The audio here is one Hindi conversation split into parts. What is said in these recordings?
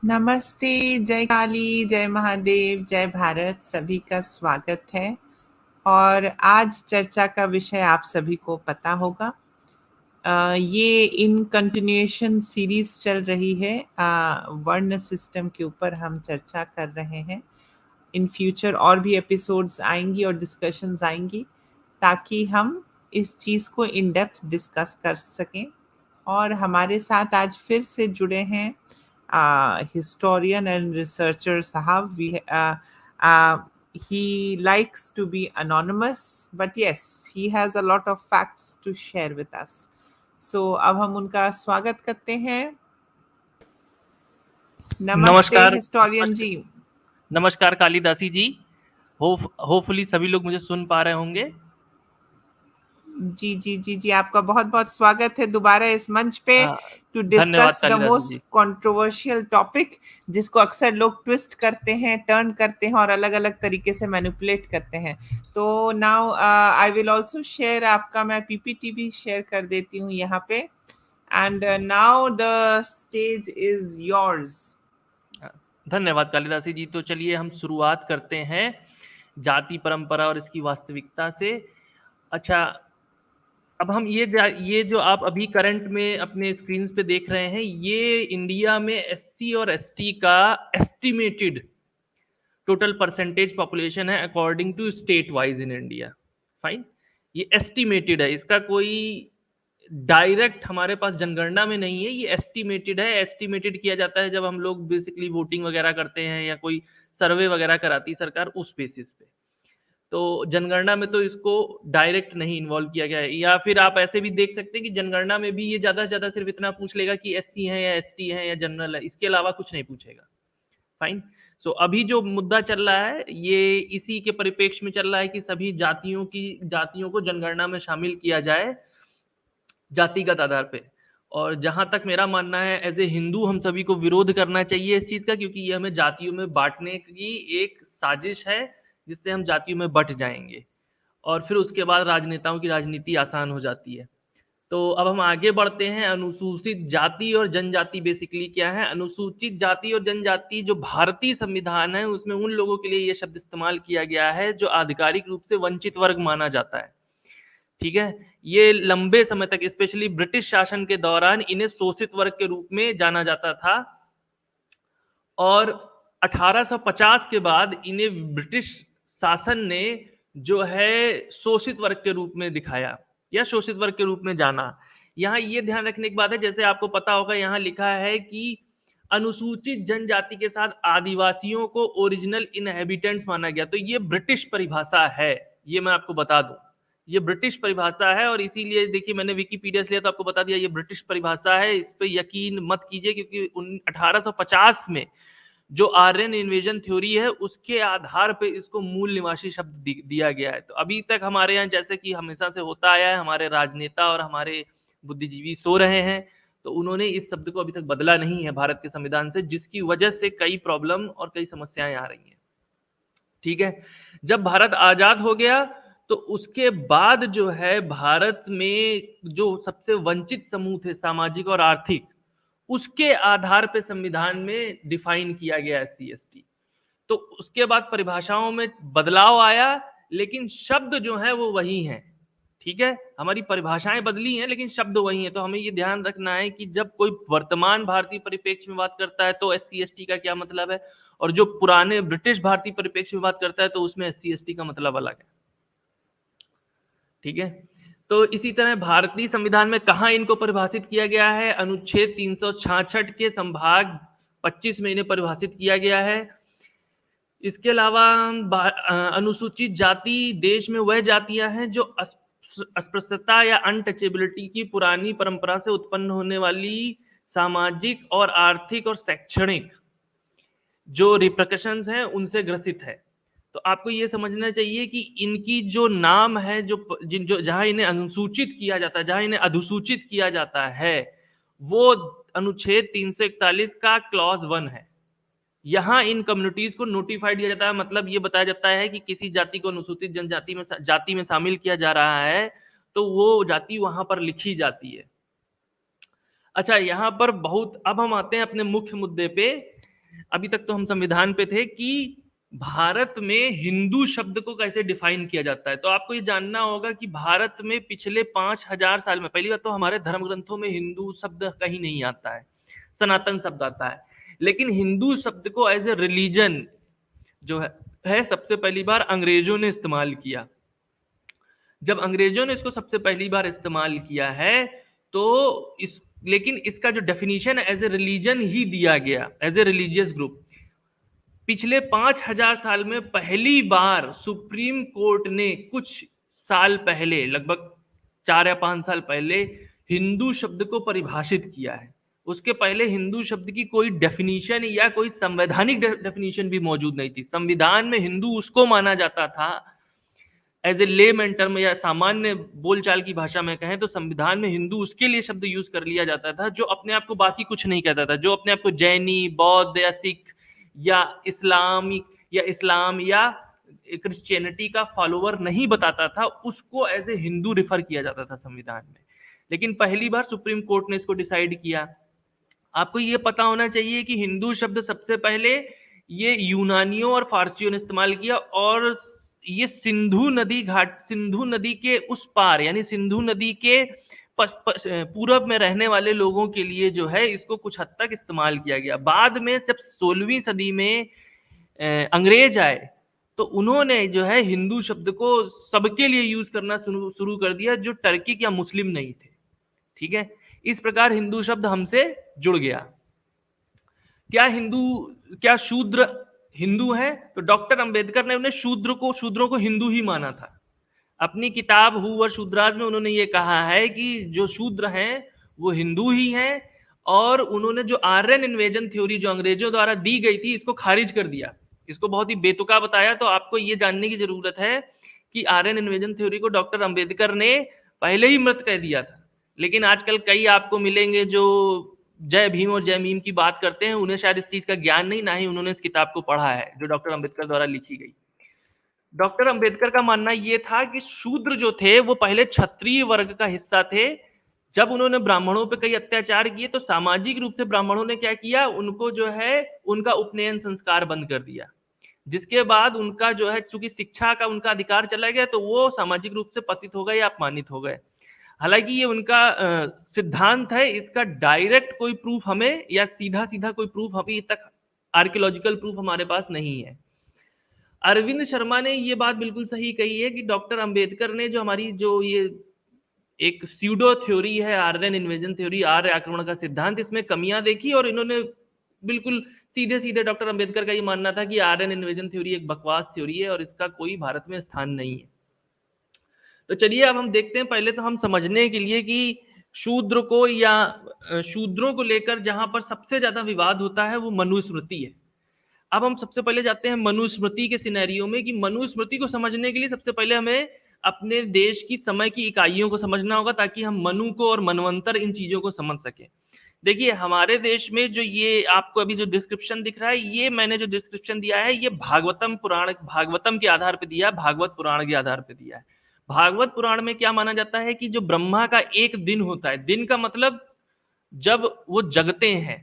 नमस्ते, जय काली, जय महादेव, जय भारत। सभी का स्वागत है। और आज चर्चा का विषय आप सभी को पता होगा। ये इन कंटिन्यूएशन सीरीज चल रही है। वर्ण सिस्टम के ऊपर हम चर्चा कर रहे हैं। इन फ्यूचर और भी एपिसोड्स आएंगी और डिस्कशंस आएंगी ताकि हम इस चीज़ को इन डेप्थ डिस्कस कर सकें। और हमारे साथ आज फिर से जुड़े हैं historian and researcher Sahab. He likes to be anonymous, but yes, he has a lot of facts to share with us. So अब हम उनका स्वागत करते हैं। नमस्ते नमस्कार हिस्टोरियन जी। नमस्कार कालिदासी जी। होपफुली सभी लोग मुझे सुन पा रहे होंगे। जी जी जी जी, आपका बहुत बहुत स्वागत है दोबारा इस मंच पे टू धन्यवाद डिस्कस द कालिदासी मोस्ट जी। कंट्रोवर्शियल टॉपिक, जिसको अक्सर लोग ट्विस्ट करते हैं, टर्न करते हैं और अलग अलग तरीके से मैनिपुलेट करते हैं। तो now I will also share, आपका मैं पीपीटी भी शेयर कर देती हूँ यहाँ पे। And now the stage is yours. धन्यवाद कालिदासी जी। तो चलिए हम शुरुआत करते हैं जाति परंपरा और इसकी वास्तविकता से। अच्छा, अब हम ये जो आप अभी करंट में अपने स्क्रीन पे देख रहे हैं, ये इंडिया में एससी और एसटी का एस्टिमेटेड टोटल परसेंटेज पॉपुलेशन है according to state wise in India. Fine, ये एस्टिमेटेड है, इसका कोई डायरेक्ट हमारे पास जनगणना में नहीं है, ये एस्टिमेटेड है। एस्टिमेटेड किया जाता है जब हम लोग बेसिकली वोटिंग वगैरह करते हैं या कोई सर्वे वगैरह कराती है सरकार, उस बेसिस पे। तो जनगणना में तो इसको डायरेक्ट नहीं इन्वॉल्व किया गया है। या फिर आप ऐसे भी देख सकते हैं कि जनगणना में भी ये ज्यादा से ज्यादा सिर्फ इतना पूछ लेगा कि एससी है या एसटी है या जनरल है, इसके अलावा कुछ नहीं पूछेगा। फाइन। सो अभी जो मुद्दा चल रहा है ये इसी के परिप्रेक्ष्य में चल रहा है कि सभी जातियों को जनगणना में शामिल किया जाए जातिगत आधार पे। और जहां तक मेरा मानना है, एज ए हिंदू हम सभी को विरोध करना चाहिए इस चीज का, क्योंकि ये हमें जातियों में बांटने की एक साजिश है जिससे हम जातियों में बंट जाएंगे और फिर उसके बाद राजनेताओं की राजनीति आसान हो जाती है। तो अब हम आगे बढ़ते हैं। अनुसूचित जाति और जनजाति बेसिकली क्या है? अनुसूचित जाति और जनजाति जो भारतीय संविधान है उसमें उन लोगों के लिए यह शब्द इस्तेमाल किया गया है जो आधिकारिक रूप से वंचित वर्ग माना जाता है। ठीक है, ये लंबे समय तक स्पेशली ब्रिटिश शासन के दौरान इन्हें शोषित वर्ग के रूप में जाना जाता था और 1850 के बाद इन्हें ब्रिटिश शासन ने जो है शोषित वर्ग के रूप में दिखाया या शोषित वर्ग के रूप में जाना। यहाँ ये ध्यान रखने की बात है, जैसे आपको पता होगा यहाँ लिखा है कि अनुसूचित जनजाति के साथ आदिवासियों को ओरिजिनल इनहेबिटेंट्स माना गया। तो ये ब्रिटिश परिभाषा है, ये मैं आपको बता दूं, ये ब्रिटिश परिभाषा है। और इसीलिए देखिए मैंने विकिपीडिया से लिया तो आपको बता दिया ये ब्रिटिश परिभाषा है, इस पे यकीन मत कीजिए, क्योंकि 1850 में जो आर्यन इन्वेजन थ्योरी है उसके आधार पे इसको मूल निवासी शब्द दिया गया है। तो अभी तक हमारे यहाँ जैसे कि हमेशा से होता आया है, हमारे राजनेता और हमारे बुद्धिजीवी सो रहे हैं, तो उन्होंने इस शब्द को अभी तक बदला नहीं है भारत के संविधान से, जिसकी वजह से कई प्रॉब्लम और कई समस्याएं आ रही हैं। ठीक है, जब भारत आजाद हो गया तो उसके बाद जो है भारत में जो सबसे वंचित समूह थे सामाजिक और आर्थिक, उसके आधार पे संविधान में डिफाइन किया गया एससी एसटी। तो उसके बाद परिभाषाओं में बदलाव आया, लेकिन शब्द जो है वो वही हैं। ठीक है, हमारी परिभाषाएं बदली हैं लेकिन शब्द वही हैं। तो हमें ये ध्यान रखना है कि जब कोई वर्तमान भारतीय परिप्रेक्ष्य में बात करता है तो एससी एसटी का क्या मतलब है, और जो पुराने ब्रिटिश भारतीय परिप्रेक्ष्य में बात करता है तो उसमें एससी एसटी का मतलब अलग है। ठीक है, तो इसी तरह भारतीय संविधान में कहा इनको परिभाषित किया गया है? अनुच्छेद 366 के संभाग 25 में इन्हें परिभाषित किया गया है। इसके अलावा अनुसूचित जाति देश में वह जातियां हैं जो अस्पृश्यता या अनटचेबिलिटी की पुरानी परंपरा से उत्पन्न होने वाली सामाजिक और आर्थिक और शैक्षणिक जो रिप्रकशंस हैं उनसे ग्रसित है। तो आपको ये समझना चाहिए कि इनकी जो नाम है, जो जहां इन्हें अनुसूचित किया जाता है, जहां इन्हें अधुसूचित किया जाता है, वो अनुच्छेद 341 का क्लॉज 1 है। यहाँ इन कम्युनिटीज को नोटिफाइड किया जाता है, मतलब ये बताया जाता है कि किसी जाति को अनुसूचित जनजाति जाति में शामिल किया जा रहा है तो वो जाति वहां पर लिखी जाती है। अच्छा, यहाँ पर बहुत, अब हम आते हैं अपने मुख्य मुद्दे पे अभी तक तो हम संविधान पे थे कि भारत में हिंदू शब्द को कैसे डिफाइन किया जाता है। तो आपको ये जानना होगा कि भारत में पिछले 5000 साल में, पहली बात तो हमारे धर्म ग्रंथों में हिंदू शब्द कहीं नहीं आता है, सनातन शब्द आता है। लेकिन हिंदू शब्द को एज ए रिलीजन जो है सबसे पहली बार अंग्रेजों ने इस्तेमाल किया। जब अंग्रेजों ने इसको सबसे पहली बार इस्तेमाल किया है तो लेकिन इसका जो डेफिनेशन एज ए रिलीजन ही दिया गया, एज ए रिलीजियस ग्रुप। पिछले 5000 साल में पहली बार सुप्रीम कोर्ट ने कुछ साल पहले, लगभग 4 या 5 साल पहले, हिंदू शब्द को परिभाषित किया है। उसके पहले हिंदू शब्द की कोई डेफिनेशन या कोई संवैधानिक डेफिनेशन भी मौजूद नहीं थी। संविधान में हिंदू उसको माना जाता था, एज ए लेमैन टर्म या सामान्य बोलचाल की भाषा में कहें तो संविधान में हिंदू उसके लिए शब्द यूज कर लिया जाता था जो अपने आप को बाकी कुछ नहीं कहता था, जो अपने आप को जैनी, बौद्ध या सिख या इस्लाम या क्रिश्चियनिटी का फॉलोवर नहीं बताता था, उसको एज ए हिंदू रिफर किया जाता था संविधान में। लेकिन पहली बार सुप्रीम कोर्ट ने इसको डिसाइड किया। आपको ये पता होना चाहिए कि हिंदू शब्द सबसे पहले ये यूनानियों और फारसियों ने इस्तेमाल किया, और ये सिंधु नदी के उस पार, यानी सिंधु नदी के पूरब में रहने वाले लोगों के लिए जो है इसको कुछ हद तक इस्तेमाल किया गया। बाद में जब 16वीं सदी में अंग्रेज आए तो उन्होंने जो है हिंदू शब्द को सबके लिए यूज करना शुरू कर दिया जो टर्किक या मुस्लिम नहीं थे। ठीक है, इस प्रकार हिंदू शब्द हमसे जुड़ गया। क्या शूद्र हिंदू है? तो डॉक्टर अंबेडकर ने उन्हें शूद्रों को हिंदू ही माना था। अपनी किताब हु वर शूद्राज में उन्होंने ये कहा है कि जो शूद्र हैं वो हिंदू ही हैं, और उन्होंने जो आर्यन इन्वेजन थ्योरी जो अंग्रेजों द्वारा दी गई थी इसको खारिज कर दिया, इसको बहुत ही बेतुका बताया। तो आपको ये जानने की जरूरत है कि आर्यन इन्वेजन थ्योरी को डॉक्टर अंबेडकर ने पहले ही मृत कह दिया था। लेकिन आजकल कई आपको मिलेंगे जो जय भीम और जय मीम की बात करते हैं, उन्हें शायद इस चीज का ज्ञान नहीं, ना ही उन्होंने इस किताब को पढ़ा है जो डॉक्टर अंबेडकर द्वारा लिखी गई। डॉक्टर अंबेडकर का मानना यह था कि शूद्र जो थे वो पहले क्षत्रिय वर्ग का हिस्सा थे। जब उन्होंने ब्राह्मणों पे कई अत्याचार किए तो सामाजिक रूप से ब्राह्मणों ने क्या किया, उनको जो है उनका उपनयन संस्कार बंद कर दिया, जिसके बाद उनका जो है चूंकि शिक्षा का उनका अधिकार चला गया तो वो सामाजिक रूप से पतित हो गए या अपमानित हो गए। हालांकि ये उनका सिद्धांत है, इसका डायरेक्ट कोई प्रूफ हमें या सीधा सीधा कोई प्रूफ अभी तक आर्कियोलॉजिकल प्रूफ हमारे पास नहीं है। अरविंद शर्मा ने ये बात बिल्कुल सही कही है कि डॉक्टर अंबेडकर ने जो हमारी जो ये एक स्यूडो थ्योरी है, आर्यन इन्वेजन थ्योरी, आर्य आक्रमण का सिद्धांत, इसमें कमियां देखी और इन्होंने बिल्कुल सीधे सीधे डॉक्टर अंबेडकर का ये मानना था कि आर्यन इन्वेजन थ्योरी एक बकवास थ्योरी है और इसका कोई भारत में स्थान नहीं है। तो चलिए अब हम देखते हैं, पहले तो हम समझने के लिए कि शूद्र को या शूद्रों को लेकर जहां पर सबसे ज्यादा विवाद होता है वो मनुस्मृति है। अब हम सबसे पहले जाते हैं मनुस्मृति के सिनेरियो में कि मनुस्मृति को समझने के लिए सबसे पहले हमें अपने देश की समय की इकाइयों को समझना होगा ताकि हम मनु को और मनवंतर इन चीजों को समझ सकें। देखिए हमारे देश में जो ये आपको अभी जो डिस्क्रिप्शन दिख रहा है, ये मैंने जो डिस्क्रिप्शन दिया है ये भागवतम के आधार पर दिया है, भागवत पुराण के आधार पर दिया है। भागवत पुराण में क्या माना जाता है कि जो ब्रह्मा का एक दिन होता है, दिन का मतलब जब वो जगते हैं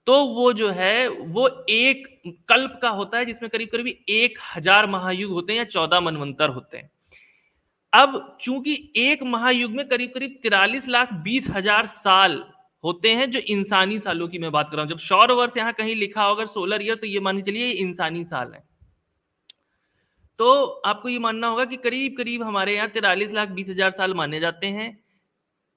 तो वो जो है वो एक कल्प का होता है जिसमें करीब करीब 1000 महायुग होते हैं या 14 मनवंतर होते हैं। अब चूंकि एक महायुग में करीब करीब 43,20,000 साल होते हैं, जो इंसानी सालों की मैं बात कर रहा हूं। जब सौर वर्ष यहां कहीं लिखा होगा सोलर ईयर तो ये मान के चलिए इंसानी साल है। तो आपको ये मानना होगा कि करीब करीब हमारे यहाँ 43,20,000 साल माने जाते हैं।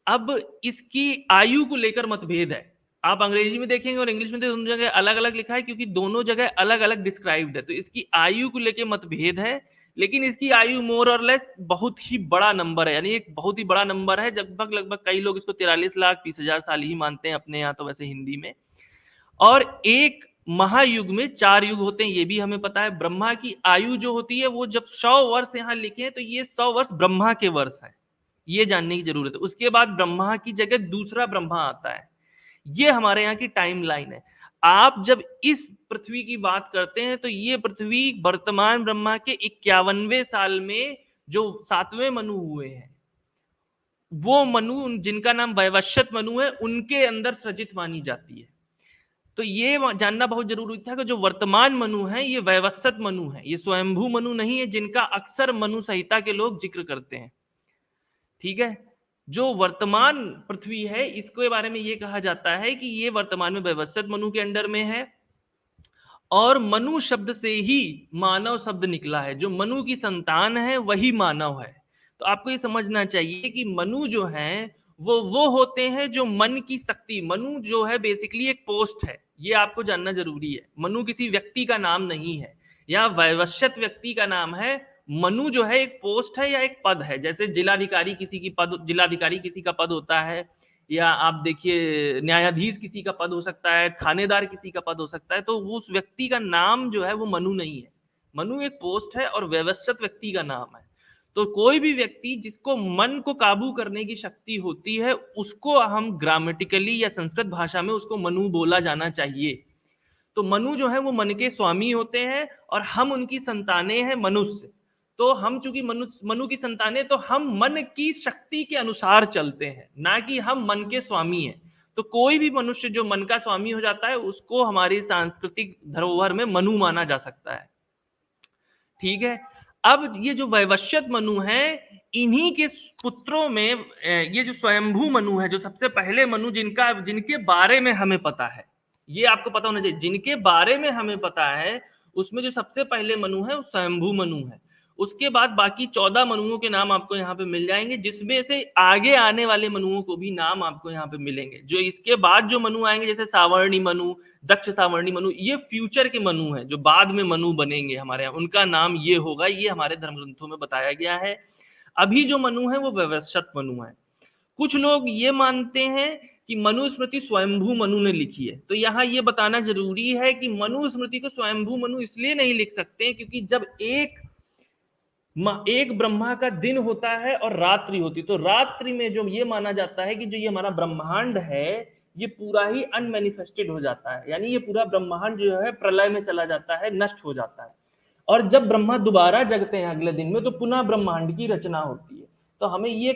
अब इसकी आयु को लेकर मतभेद है, आप अंग्रेजी में देखेंगे और इंग्लिश में दोनों जगह अलग अलग लिखा है क्योंकि दोनों जगह अलग अलग डिस्क्राइब्ड है। तो इसकी आयु को लेकर मतभेद है, लेकिन इसकी आयु मोर और लेस बहुत ही बड़ा नंबर है, यानी एक बहुत ही बड़ा नंबर है। लगभग कई लोग इसको 43,20,000 साल ही मानते हैं अपने यहाँ तो वैसे हिंदी में। और एक महायुग में 4 युग होते हैं, ये भी हमें पता है। ब्रह्मा की आयु जो होती है वो जब 100 वर्ष यहाँ लिखे हैं तो ये 100 वर्ष ब्रह्मा के वर्ष है, ये जानने की जरूरत है। उसके बाद ब्रह्मा की जगह दूसरा ब्रह्मा आता है, ये हमारे यहाँ की टाइम लाइन है। आप जब इस पृथ्वी की बात करते हैं तो ये पृथ्वी वर्तमान ब्रह्मा के 51वें साल में जो 7वें मनु हुए हैं, वो मनु जिनका नाम वैवस्वत मनु है, उनके अंदर सृजित मानी जाती है। तो ये जानना बहुत जरूरी था कि जो वर्तमान मनु है ये वैवस्वत मनु है, ये स्वयंभू मनु नहीं है, जिनका अक्सर मनु संहिता के लोग जिक्र करते हैं। ठीक है, जो वर्तमान पृथ्वी है इसके बारे में ये कहा जाता है कि ये वर्तमान में वैवस्वत मनु के अंडर में है, और मनु शब्द से ही मानव शब्द निकला है। जो मनु की संतान है वही मानव है। तो आपको ये समझना चाहिए कि मनु जो है वो होते हैं जो मन की शक्ति, मनु जो है बेसिकली एक पोस्ट है, ये आपको जानना जरूरी है। मनु किसी व्यक्ति का नाम नहीं है या वैवस्वत व्यक्ति का नाम है। मनु जो है एक पोस्ट है या एक पद है। जैसे जिलाधिकारी किसी का पद होता है, या आप देखिए न्यायाधीश किसी का पद हो सकता है, थानेदार किसी का पद हो सकता है। तो उस व्यक्ति का नाम जो है वो मनु नहीं है। मनु एक पोस्ट है और व्यवस्थित व्यक्ति का नाम है। तो कोई भी व्यक्ति जिसको मन को काबू करने की शक्ति होती है उसको हम ग्रामेटिकली या संस्कृत भाषा में उसको मनु बोला जाना चाहिए। तो मनु जो है वो मन के स्वामी होते हैं और हम उनकी संतानें हैं मनुष्य। तो हम चूंकि मनु की संतानें, तो हम मन की शक्ति के अनुसार चलते हैं, ना कि हम मन के स्वामी हैं। तो कोई भी मनुष्य जो मन का स्वामी हो जाता है उसको हमारी सांस्कृतिक धरोहर में मनु माना जा सकता है। ठीक है, अब ये जो वैवस्वत मनु है, इन्हीं के पुत्रों में ये जो स्वयंभू मनु है, जो सबसे पहले मनु जिनके बारे में हमें पता है, ये आपको पता होना चाहिए, जिनके बारे में हमें पता है उसमें जो सबसे पहले मनु है वो स्वयंभू मनु है। उसके बाद बाकी 14 मनुओं के नाम आपको यहाँ पे मिल जाएंगे, जिसमें से आगे आने वाले मनुओं को भी नाम आपको यहाँ पे मिलेंगे। जो इसके बाद जो मनु आएंगे जैसे सावर्णी मनु, दक्ष सावर्णी मनु, ये फ्यूचर के मनु हैं जो बाद में मनु बनेंगे हमारे यहाँ, उनका नाम ये होगा, ये हमारे धर्म ग्रंथों में बताया गया है। अभी जो मनु है वो व्यवस्थित मनु है। कुछ लोग ये मानते हैं कि मनुस्मृति स्वयंभू मनु ने लिखी है। तो यहाँ ये बताना जरूरी है कि मनुस्मृति को स्वयंभू मनु इसलिए नहीं लिख सकते क्योंकि जब एक ब्रह्मा का दिन होता है और रात्रि होती, तो रात्रि में जो ये माना जाता है कि जो ये हमारा ब्रह्मांड है ये पूरा ही अनमैनिफेस्टेड हो जाता है, यानी ये पूरा ब्रह्मांड जो है प्रलय में चला जाता है, नष्ट हो जाता है। और जब ब्रह्मा दोबारा जगते हैं अगले दिन में तो पुनः ब्रह्मांड की रचना होती है। तो हमें ये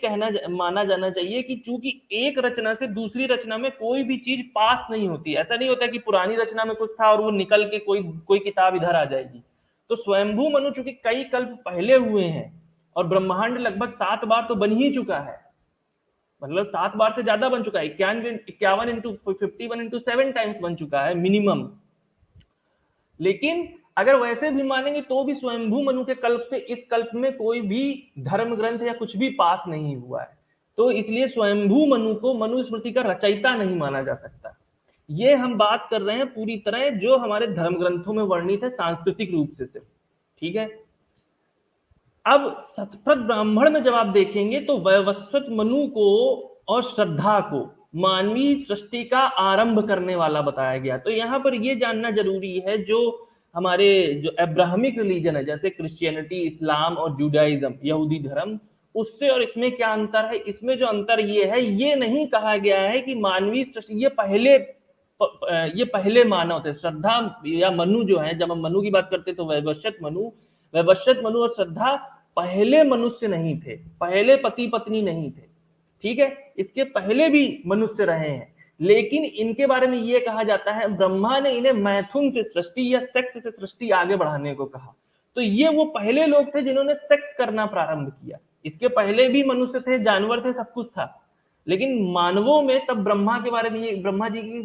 माना जाना चाहिए कि चूंकि एक रचना से दूसरी रचना में कोई भी चीज पास नहीं होती। ऐसा नहीं होता कि पुरानी रचना में कुछ था और वो निकल के कोई किताब इधर आ जाएगी। तो स्वयंभू मनु चूंकि कई कल्प पहले हुए हैं और ब्रह्मांड लगभग 7 बार तो बन ही चुका है, मतलब 7 बार से ज्यादा बन चुका है, 51 इंटू 51 इंटू 7 टाइम्स बन चुका है मिनिमम। लेकिन अगर वैसे भी मानेंगे तो भी स्वयंभू मनु के कल्प से इस कल्प में कोई भी धर्म ग्रंथ या कुछ भी पास नहीं हुआ है। तो इसलिए स्वयंभू मनु को मनुस्मृति का रचयिता नहीं माना जा सकता। ये हम बात कर रहे हैं पूरी तरह जो हमारे धर्म ग्रंथों में वर्णित है सांस्कृतिक रूप से सिर्फ। ठीक है, अब शतपथ ब्राह्मण में जब आप देखेंगे तो वैवस्वत मनु को और श्रद्धा को मानवीय सृष्टि का आरंभ करने वाला बताया गया। तो यहाँ पर यह जानना जरूरी है जो हमारे जो अब्राहमिक रिलीजन है जैसे क्रिश्चियनिटी, इस्लाम और जुडाइज्म, यहूदी धर्म, उससे और इसमें क्या अंतर है। इसमें जो अंतर ये है, ये नहीं कहा गया है कि मानवीय सृष्टि ये पहले मानव थे। श्रद्धा या मनु जो है, जब हम मनु की बात करते हैं तो वैवस्वत मनु और श्रद्धा पहले मनुष्य नहीं थे, पहले पति पत्नी नहीं थे। ठीक है, इसके पहले भी मनुष्य रहे हैं, लेकिन इनके बारे में यह कहा जाता है ब्रह्मा ने इन्हें मैथुन से सृष्टि या सेक्स से सृष्टि आगे बढ़ाने को कहा। तो ये वो पहले लोग थे जिन्होंने सेक्स करना प्रारंभ किया। इसके पहले भी मनुष्य थे, जानवर थे, सब कुछ था, लेकिन मानवों में तब ब्रह्मा के बारे में ब्रह्मा जी की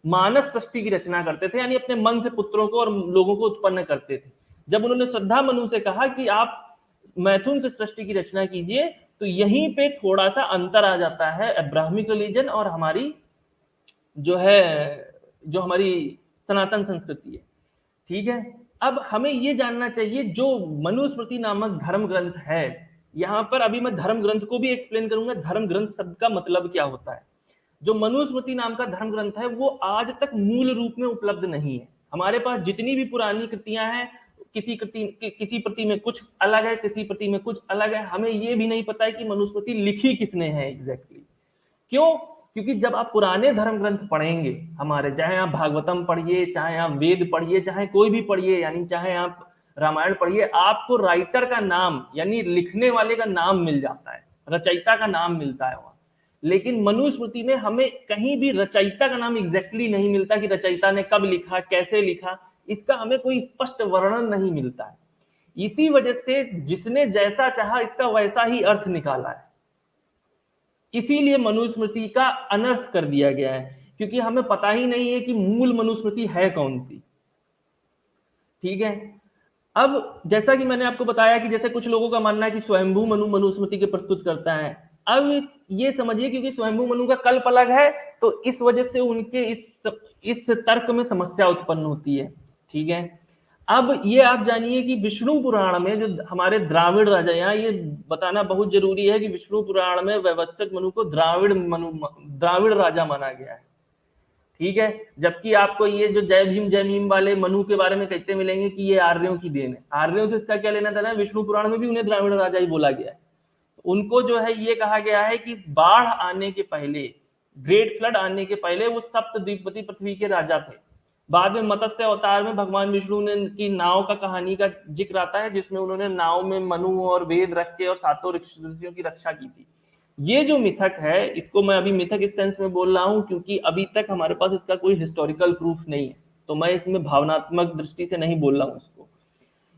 मानस सृष्टि की रचना करते थे, यानी अपने मन से पुत्रों को और लोगों को उत्पन्न करते थे। जब उन्होंने श्रद्धा मनु से कहा कि आप मैथुन से सृष्टि की रचना कीजिए, तो यहीं पे थोड़ा सा अंतर आ जाता है अब्राहमिक रिलीजन और हमारी जो हमारी सनातन संस्कृति है। ठीक है, अब हमें ये जानना चाहिए जो मनुस्मृति नामक धर्म ग्रंथ है, यहाँ पर अभी मैं धर्म ग्रंथ को भी एक्सप्लेन करूंगा, धर्म ग्रंथ शब्द का मतलब क्या होता है। जो मनुस्मृति नाम का धर्म ग्रंथ है वो आज तक मूल रूप में उपलब्ध नहीं है। हमारे पास जितनी भी पुरानी कृतियां हैं, किसी प्रति में कुछ अलग है, किसी प्रति में कुछ अलग है। हमें ये भी नहीं पता है कि मनुस्मृति लिखी किसने है एग्जैक्टली। क्यों? क्योंकि जब आप पुराने धर्म ग्रंथ पढ़ेंगे हमारे, चाहे आप भागवतम पढ़िए, चाहे आप वेद पढ़िए, चाहे कोई भी पढ़िए, यानी चाहे आप रामायण पढ़िए, आपको राइटर का नाम यानी लिखने वाले का नाम मिल जाता है, रचयिता का नाम मिलता है वहां। लेकिन मनुस्मृति में हमें कहीं भी रचयिता का नाम एग्जैक्टली नहीं मिलता कि रचयिता ने कब लिखा, कैसे लिखा, इसका हमें कोई स्पष्ट वर्णन नहीं मिलता है। इसी वजह से जिसने जैसा चाहा इसका वैसा ही अर्थ निकाला है, इसीलिए मनुस्मृति का अनर्थ कर दिया गया है, क्योंकि हमें पता ही नहीं है कि मूल मनुस्मृति है कौन सी। ठीक है, अब जैसा कि मैंने आपको बताया कि जैसे कुछ लोगों का मानना है कि स्वयंभू मनु मनुस्मृति के प्रस्तुत करता है। अब ये समझिए क्योंकि स्वयंभू मनु का कल्प अलग है, तो इस वजह से उनके इस तर्क में समस्या उत्पन्न होती है। ठीक है, अब ये आप जानिए कि विष्णु पुराण में जो हमारे द्राविड़ राजा, यहाँ ये बताना बहुत जरूरी है कि विष्णु पुराण में वैवस्वत मनु को द्राविड़ राजा माना गया है। ठीक है, जबकि आपको ये जो जय भीम वाले मनु के बारे में कहते मिलेंगे कि ये आर्यों की देन है। आर्यों से इसका क्या लेना देना है, विष्णु पुराण में भी उन्हें द्राविड़ राजा ही बोला गया है। उनको जो है ये कहा गया है कि बाढ़ आने के पहले, ग्रेट फ्लड आने के पहले वो सप्तद्वीपति पृथ्वी के राजा थे। बाद में मत्स्य अवतार में भगवान विष्णु ने की नाव का कहानी का जिक्र आता है, जिसमें उन्होंने नाव में मनु और वेद रख के और सातों ऋषियों की रक्षा की थी। ये जो मिथक है, इसको मैं अभी मिथक इस सेंस में बोल रहा हूं क्योंकि अभी तक हमारे पास इसका कोई हिस्टोरिकल प्रूफ नहीं है, तो मैं इसमें भावनात्मक दृष्टि से नहीं बोल रहा हूं इसको।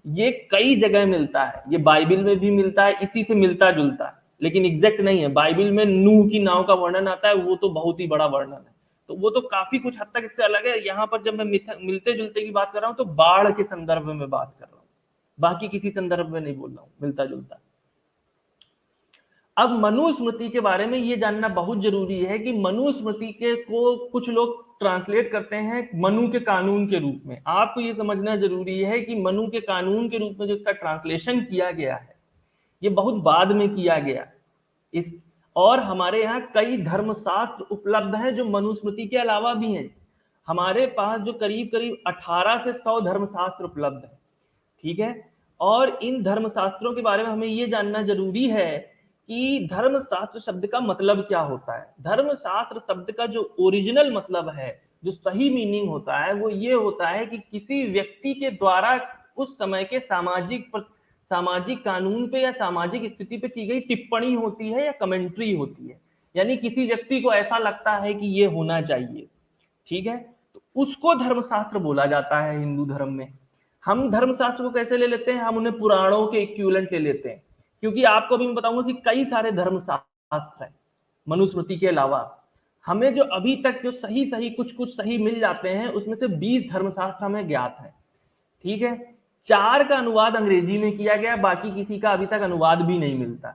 ये कई जगह मिलता है, ये बाइबल में भी मिलता है, इसी से मिलता जुलता है, लेकिन एग्जैक्ट नहीं है। बाइबल में नूह की नाव का वर्णन आता है, वो तो बहुत ही बड़ा वर्णन है, तो वो तो काफी कुछ हद तक इससे अलग है। यहाँ पर जब मैं मिलते जुलते की बात कर रहा हूँ तो बाढ़ के संदर्भ में बात कर रहा हूँ, बाकी किसी संदर्भ में नहीं बोल रहा हूँ मिलता जुलता। अब मनुस्मृति के बारे में ये जानना बहुत जरूरी है कि मनुस्मृति के को कुछ लोग ट्रांसलेट करते हैं मनु के कानून के रूप में। आपको ये समझना जरूरी है कि मनु के कानून के रूप में जो इसका ट्रांसलेशन किया गया है, ये बहुत बाद में किया गया इस, और हमारे यहाँ कई धर्मशास्त्र उपलब्ध हैं जो मनुस्मृति के अलावा भी हैं। हमारे पास जो करीब करीब 18 से 100 धर्मशास्त्र उपलब्ध है। ठीक है, और इन धर्मशास्त्रों के बारे में हमें ये जानना जरूरी है कि धर्मशास्त्र शब्द का मतलब क्या होता है। धर्मशास्त्र शब्द का जो ओरिजिनल मतलब है, जो सही मीनिंग होता है, वो ये होता है कि किसी व्यक्ति के द्वारा उस समय के सामाजिक कानून पे या सामाजिक स्थिति पे की गई टिप्पणी होती है या कमेंट्री होती है, यानी किसी व्यक्ति को ऐसा लगता है कि ये होना चाहिए। ठीक है, तो उसको धर्मशास्त्र बोला जाता है हिंदू धर्म में। हम धर्मशास्त्र को कैसे ले लेते हैं, हम उन्हें पुराणों के इक्विवेलेंट ले लेते हैं, क्योंकि आपको अभी मैं बताऊंगा कि कई सारे धर्मशास्त्र हैं मनुस्मृति के अलावा। हमें जो अभी तक जो सही कुछ सही मिल जाते हैं, उसमें से 20 धर्मशास्त्र हमें ज्ञात है। ठीक है, 4 का अनुवाद अंग्रेजी में किया गया, बाकी किसी का अभी तक अनुवाद भी नहीं मिलता।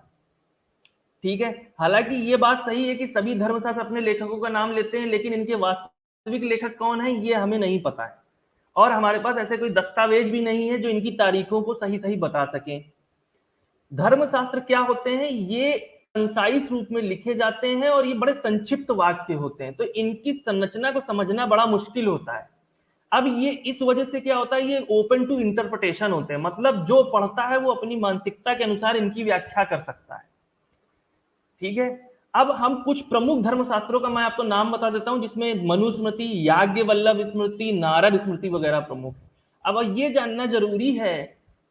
ठीक है, हालांकि ये बात सही है कि सभी धर्मशास्त्र अपने लेखकों का नाम लेते हैं, लेकिन इनके वास्तविक लेखक कौन है ये हमें नहीं पता है, और हमारे पास ऐसे कोई दस्तावेज भी नहीं है जो इनकी तारीखों को सही बता सके। धर्मशास्त्र क्या होते हैं, ये कंसाइज रूप में लिखे जाते हैं और ये बड़े संक्षिप्त वाक्य होते हैं, तो इनकी संरचना को समझना बड़ा मुश्किल होता है। अब ये इस वजह से क्या होता है, ये ओपन टू इंटरप्रिटेशन होते हैं, मतलब जो पढ़ता है वो अपनी मानसिकता के अनुसार इनकी व्याख्या कर सकता है। ठीक है, अब हम कुछ प्रमुख धर्मशास्त्रों का मैं आपको नाम बता देता हूं, जिसमें मनुस्मृति, याज्ञवल्लभ स्मृति, नारद स्मृति वगैरह प्रमुख। अब ये जानना जरूरी है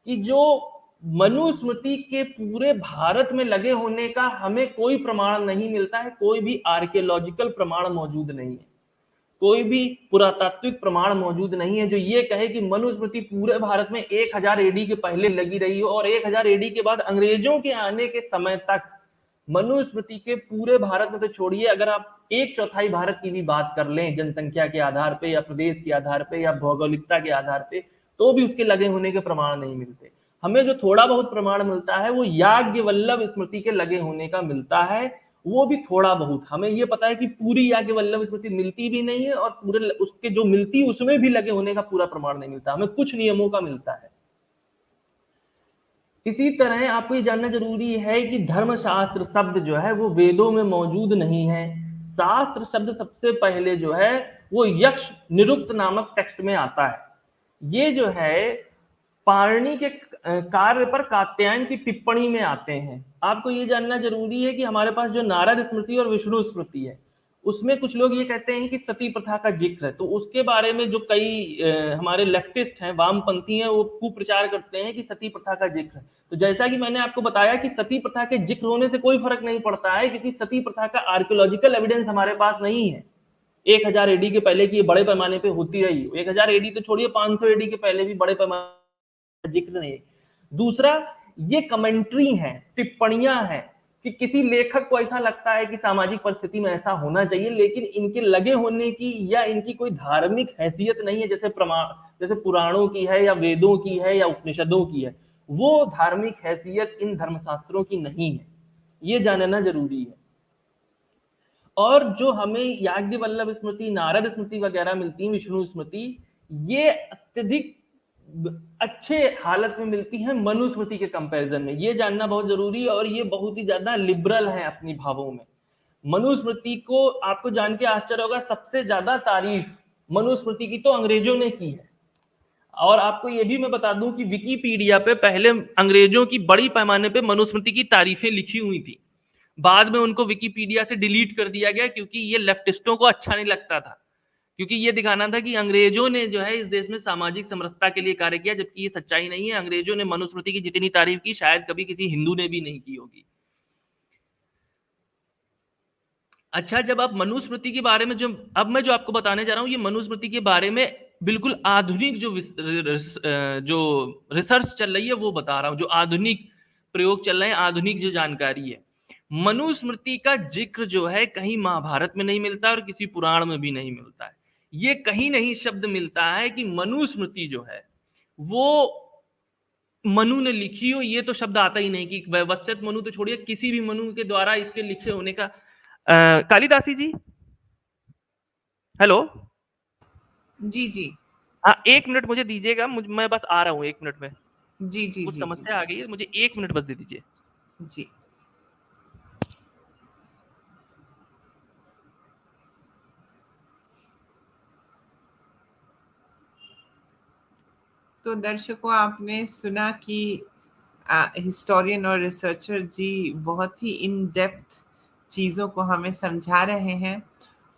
कि जो मनुस्मृति के पूरे भारत में लगे होने का हमें कोई प्रमाण नहीं मिलता है, कोई भी आर्कियोलॉजिकल प्रमाण मौजूद नहीं है, कोई भी पुरातात्विक प्रमाण मौजूद नहीं है जो ये कहे कि मनुस्मृति पूरे भारत में 1000 एडी के पहले लगी रही हो और 1000 एडी के बाद अंग्रेजों के आने के समय तक मनुस्मृति के पूरे भारत में, तो छोड़िए अगर आप 1/4 भारत की भी बात कर लें जनसंख्या के आधार पे या प्रदेश के आधार पे या भौगोलिकता के आधार पे, तो भी उसके लगे होने के प्रमाण नहीं मिलते। हमें जो थोड़ा बहुत प्रमाण मिलता है वो याज्ञवल्लभ स्मृति के लगे होने का मिलता है, वो भी थोड़ा बहुत। हमें ये पता है कि पूरी याज्ञवल्लभ स्मृति मिलती भी नहीं है और पूरे उसके जो मिलती है उसमें भी लगे होने का पूरा प्रमाण नहीं मिलता, हमें कुछ नियमों का मिलता है। इसी तरह आपको ये जानना जरूरी है कि धर्मशास्त्र शब्द जो है वो वेदों में मौजूद नहीं है। शास्त्र शब्द सबसे पहले जो है वो यक्ष निरुक्त नामक टेक्स्ट में आता है। ये जो है पाणिनि के कार्य पर कात्यायन की टिप्पणी में आते हैं। आपको ये जानना जरूरी है कि हमारे पास जो नारद स्मृति और विष्णु स्मृति है, उसमें कुछ लोग ये कहते हैं कि सती प्रथा का जिक्र है, तो उसके बारे में जो कई हमारे लेफ्टिस्ट हैं, वामपंथी हैं, वो कुप्रचार करते हैं कि सती प्रथा का जिक्र है। तो जैसा कि मैंने आपको बताया कि सती प्रथा के जिक्र होने से कोई फर्क नहीं पड़ता है, क्योंकि सती प्रथा का आर्कियोलॉजिकल एविडेंस हमारे पास नहीं है। 1000 एडी के पहले की बड़े पैमाने पे होती रही, 1000 एडी तो छोड़िए, 500 एडी के पहले भी बड़े पैमाने जिक्र नहीं। दूसरा, ये कमेंट्री है, टिप्पणियां हैं कि किसी लेखक को ऐसा लगता है कि सामाजिक परिस्थिति में ऐसा होना चाहिए, लेकिन इनके लगे होने की या इनकी कोई धार्मिक हैसियत नहीं है, जैसे पुराणों की है या वेदों की है या उपनिषदों की है। वो धार्मिक हैसियत इन धर्मशास्त्रों की नहीं है, ये जानना जरूरी है। और जो हमें याज्ञवल्लभ स्मृति, नारद स्मृति वगैरह मिलती है, विष्णु स्मृति, ये अत्यधिक अच्छे हालत में मिलती है मनुस्मृति के कंपैरिजन में, ये जानना बहुत जरूरी है। और ये बहुत ही ज्यादा लिबरल है अपनी भावों में। मनुस्मृति को आपको जान के आश्चर्य होगा, सबसे ज्यादा तारीफ मनुस्मृति की तो अंग्रेजों ने की है। और आपको ये भी मैं बता दूं कि विकिपीडिया पे पहले अंग्रेजों की बड़ी पैमाने पे मनुस्मृति की तारीफें लिखी हुई थी, बाद में उनको विकिपीडिया से डिलीट कर दिया गया, क्योंकि ये लेफ्टिस्टों को अच्छा नहीं लगता था, क्योंकि ये दिखाना था कि अंग्रेजों ने जो है इस देश में सामाजिक समरसता के लिए कार्य किया, जबकि ये सच्चाई नहीं है। अंग्रेजों ने मनुस्मृति की जितनी तारीफ की शायद कभी किसी हिंदू ने भी नहीं की होगी। अच्छा, जब आप मनुस्मृति के बारे में अब मैं जो आपको बताने जा रहा हूं, ये मनुस्मृति के बारे में बिल्कुल आधुनिक जो रिसर्च चल रही है वो बता रहा हूं, जो आधुनिक प्रयोग चल रहे हैं, आधुनिक जो जानकारी है। मनुस्मृति का जिक्र जो है कहीं महाभारत में नहीं मिलता और किसी पुराण में भी नहीं मिलता है। ये कहीं नहीं शब्द मिलता है कि मनुस्मृति जो है वो मनु ने लिखी हो, ये तो शब्द आता ही नहीं कि वैवस्वत मनु तो छोड़िए, किसी भी मनु के द्वारा इसके लिखे होने का। कालिदासी जी, हेलो। जी जी। हाँ, 1 मिनट मुझे दीजिएगा, मैं बस आ रहा हूँ 1 मिनट में। जी जी कुछ जी जी समस्या आ गई है, मुझे 1 मिनट बस दे दीजिए। जी। तो दर्शकों, आपने सुना कि हिस्टोरियन और रिसर्चर जी बहुत ही इन डेप्थ चीज़ों को हमें समझा रहे हैं,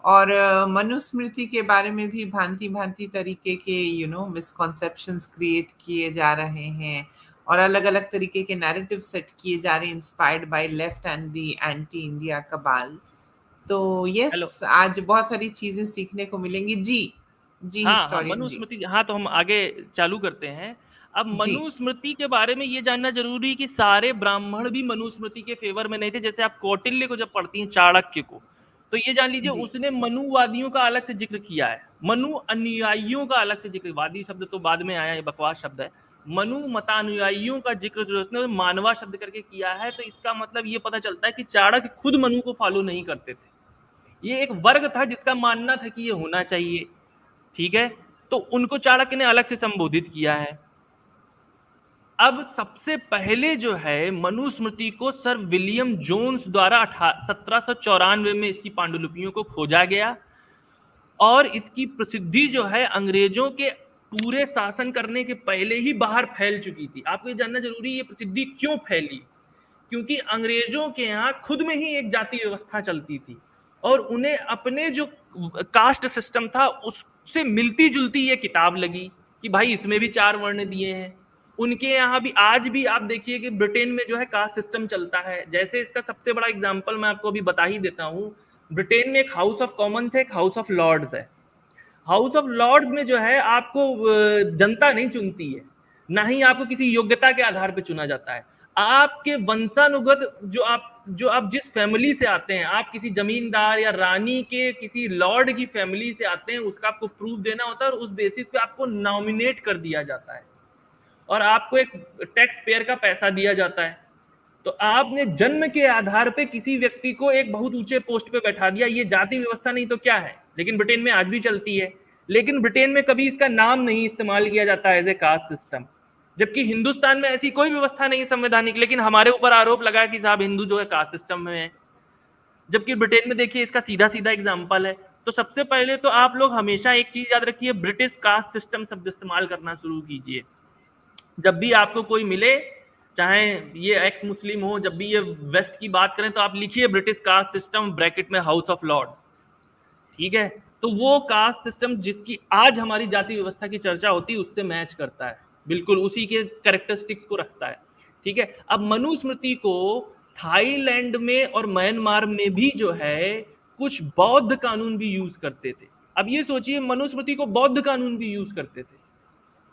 और मनुस्मृति के बारे में भी भांति भांति तरीके के मिसकॉन्सेप्शंस क्रिएट किए जा रहे हैं, और अलग अलग तरीके के नैरेटिव सेट किए जा रहे हैं, inspired by left and the anti India cabal. तो यस, आज बहुत सारी चीजें सीखने को मिलेंगी। जी जी, हाँ हाँ, हिस्टोरियन जी। मनुस्मृति, हाँ, तो हम आगे चालू करते हैं। अब जी मनुस्मृति के बारे में ये जानना जरूरी है कि सारे ब्राह्मण भी मनुस्मृति के फेवर में नहीं थे। जैसे आप कौटिल्य को जब पढ़ती हैं, चाणक्य को, तो ये जान लीजिए जी उसने मनुवादियों का अलग से जिक्र किया है, मनु अनुयायियों का अलग से जिक्र। वादी शब्द तो बाद में आया, ये बकवास शब्द है। मनु मतानुयायियों का जिक्र जो उसने मानवा शब्द करके किया है, तो इसका मतलब ये पता चलता है कि चाणक्य खुद मनु को फॉलो नहीं करते थे, ये एक वर्ग था जिसका मानना था कि ये होना चाहिए, ठीक है। तो उनको चाणक्य ने अलग से संबोधित किया है। अब सबसे पहले जो है मनुस्मृति को सर विलियम जोन्स द्वारा 1794 में इसकी पांडुलिपियों को खोजा गया, और इसकी प्रसिद्धि जो है अंग्रेजों के पूरे शासन करने के पहले ही बाहर फैल चुकी थी। आपको ये जानना जरूरी है ये प्रसिद्धि क्यों फैली, क्योंकि अंग्रेजों के यहाँ खुद में ही एक जाति व्यवस्था चलती थी, और उन्हें अपने जो कास्ट सिस्टम था उससे मिलती जुलती ये किताब लगी कि भाई इसमें भी 4 वर्ण दिए हैं। उनके यहाँ भी आज भी आप देखिए कि ब्रिटेन में जो है कास्ट सिस्टम चलता है। जैसे इसका सबसे बड़ा एग्जाम्पल मैं आपको अभी बता ही देता हूँ। ब्रिटेन में एक हाउस ऑफ कॉमन्स है, एक हाउस ऑफ लॉर्ड्स है। हाउस ऑफ लॉर्ड्स में जो है आपको जनता नहीं चुनती है, ना ही आपको किसी योग्यता के आधार पर चुना जाता है। आपके वंशानुगत जो आप जिस फैमिली से आते हैं, आप किसी जमींदार या रानी के किसी लॉर्ड की फैमिली से आते हैं, उसका आपको प्रूफ देना होता है, और उस बेसिस पे आपको नॉमिनेट कर दिया जाता है, और आपको एक टैक्स पेयर का पैसा दिया जाता है। तो आपने जन्म के आधार पे किसी व्यक्ति को एक बहुत ऊंचे पोस्ट पे बैठा दिया। ये जाति व्यवस्था नहीं तो क्या है, लेकिन ब्रिटेन में आज भी चलती है। लेकिन ब्रिटेन में कभी इसका नाम नहीं इस्तेमाल किया जाता है एज ए कास्ट सिस्टम, जबकि हिंदुस्तान में ऐसी कोई व्यवस्था नहीं संवैधानिक। लेकिन हमारे ऊपर आरोप लगा कि साहब हिंदू जो है कास्ट सिस्टम में है, जबकि ब्रिटेन में देखिए इसका सीधा सीधा एग्जाम्पल है। तो सबसे पहले तो आप लोग हमेशा एक चीज याद रखिए, ब्रिटिश कास्ट सिस्टम शब्द इस्तेमाल करना शुरू कीजिए। जब भी आपको कोई मिले, चाहे ये एक्स मुस्लिम हो, जब भी ये वेस्ट की बात करें, तो आप लिखिए ब्रिटिश कास्ट सिस्टम ब्रैकेट में हाउस ऑफ लॉर्ड्स, ठीक है। तो वो कास्ट सिस्टम जिसकी आज हमारी जाति व्यवस्था की चर्चा होती है उससे मैच करता है, बिल्कुल उसी के कैरेक्टरिस्टिक्स को रखता है। ठीक है। अब मनुस्मृति को थाईलैंड में और म्यांमार में भी जो है कुछ बौद्ध कानून भी यूज करते थे। अब ये सोचिए, मनुस्मृति को बौद्ध कानून भी यूज करते थे।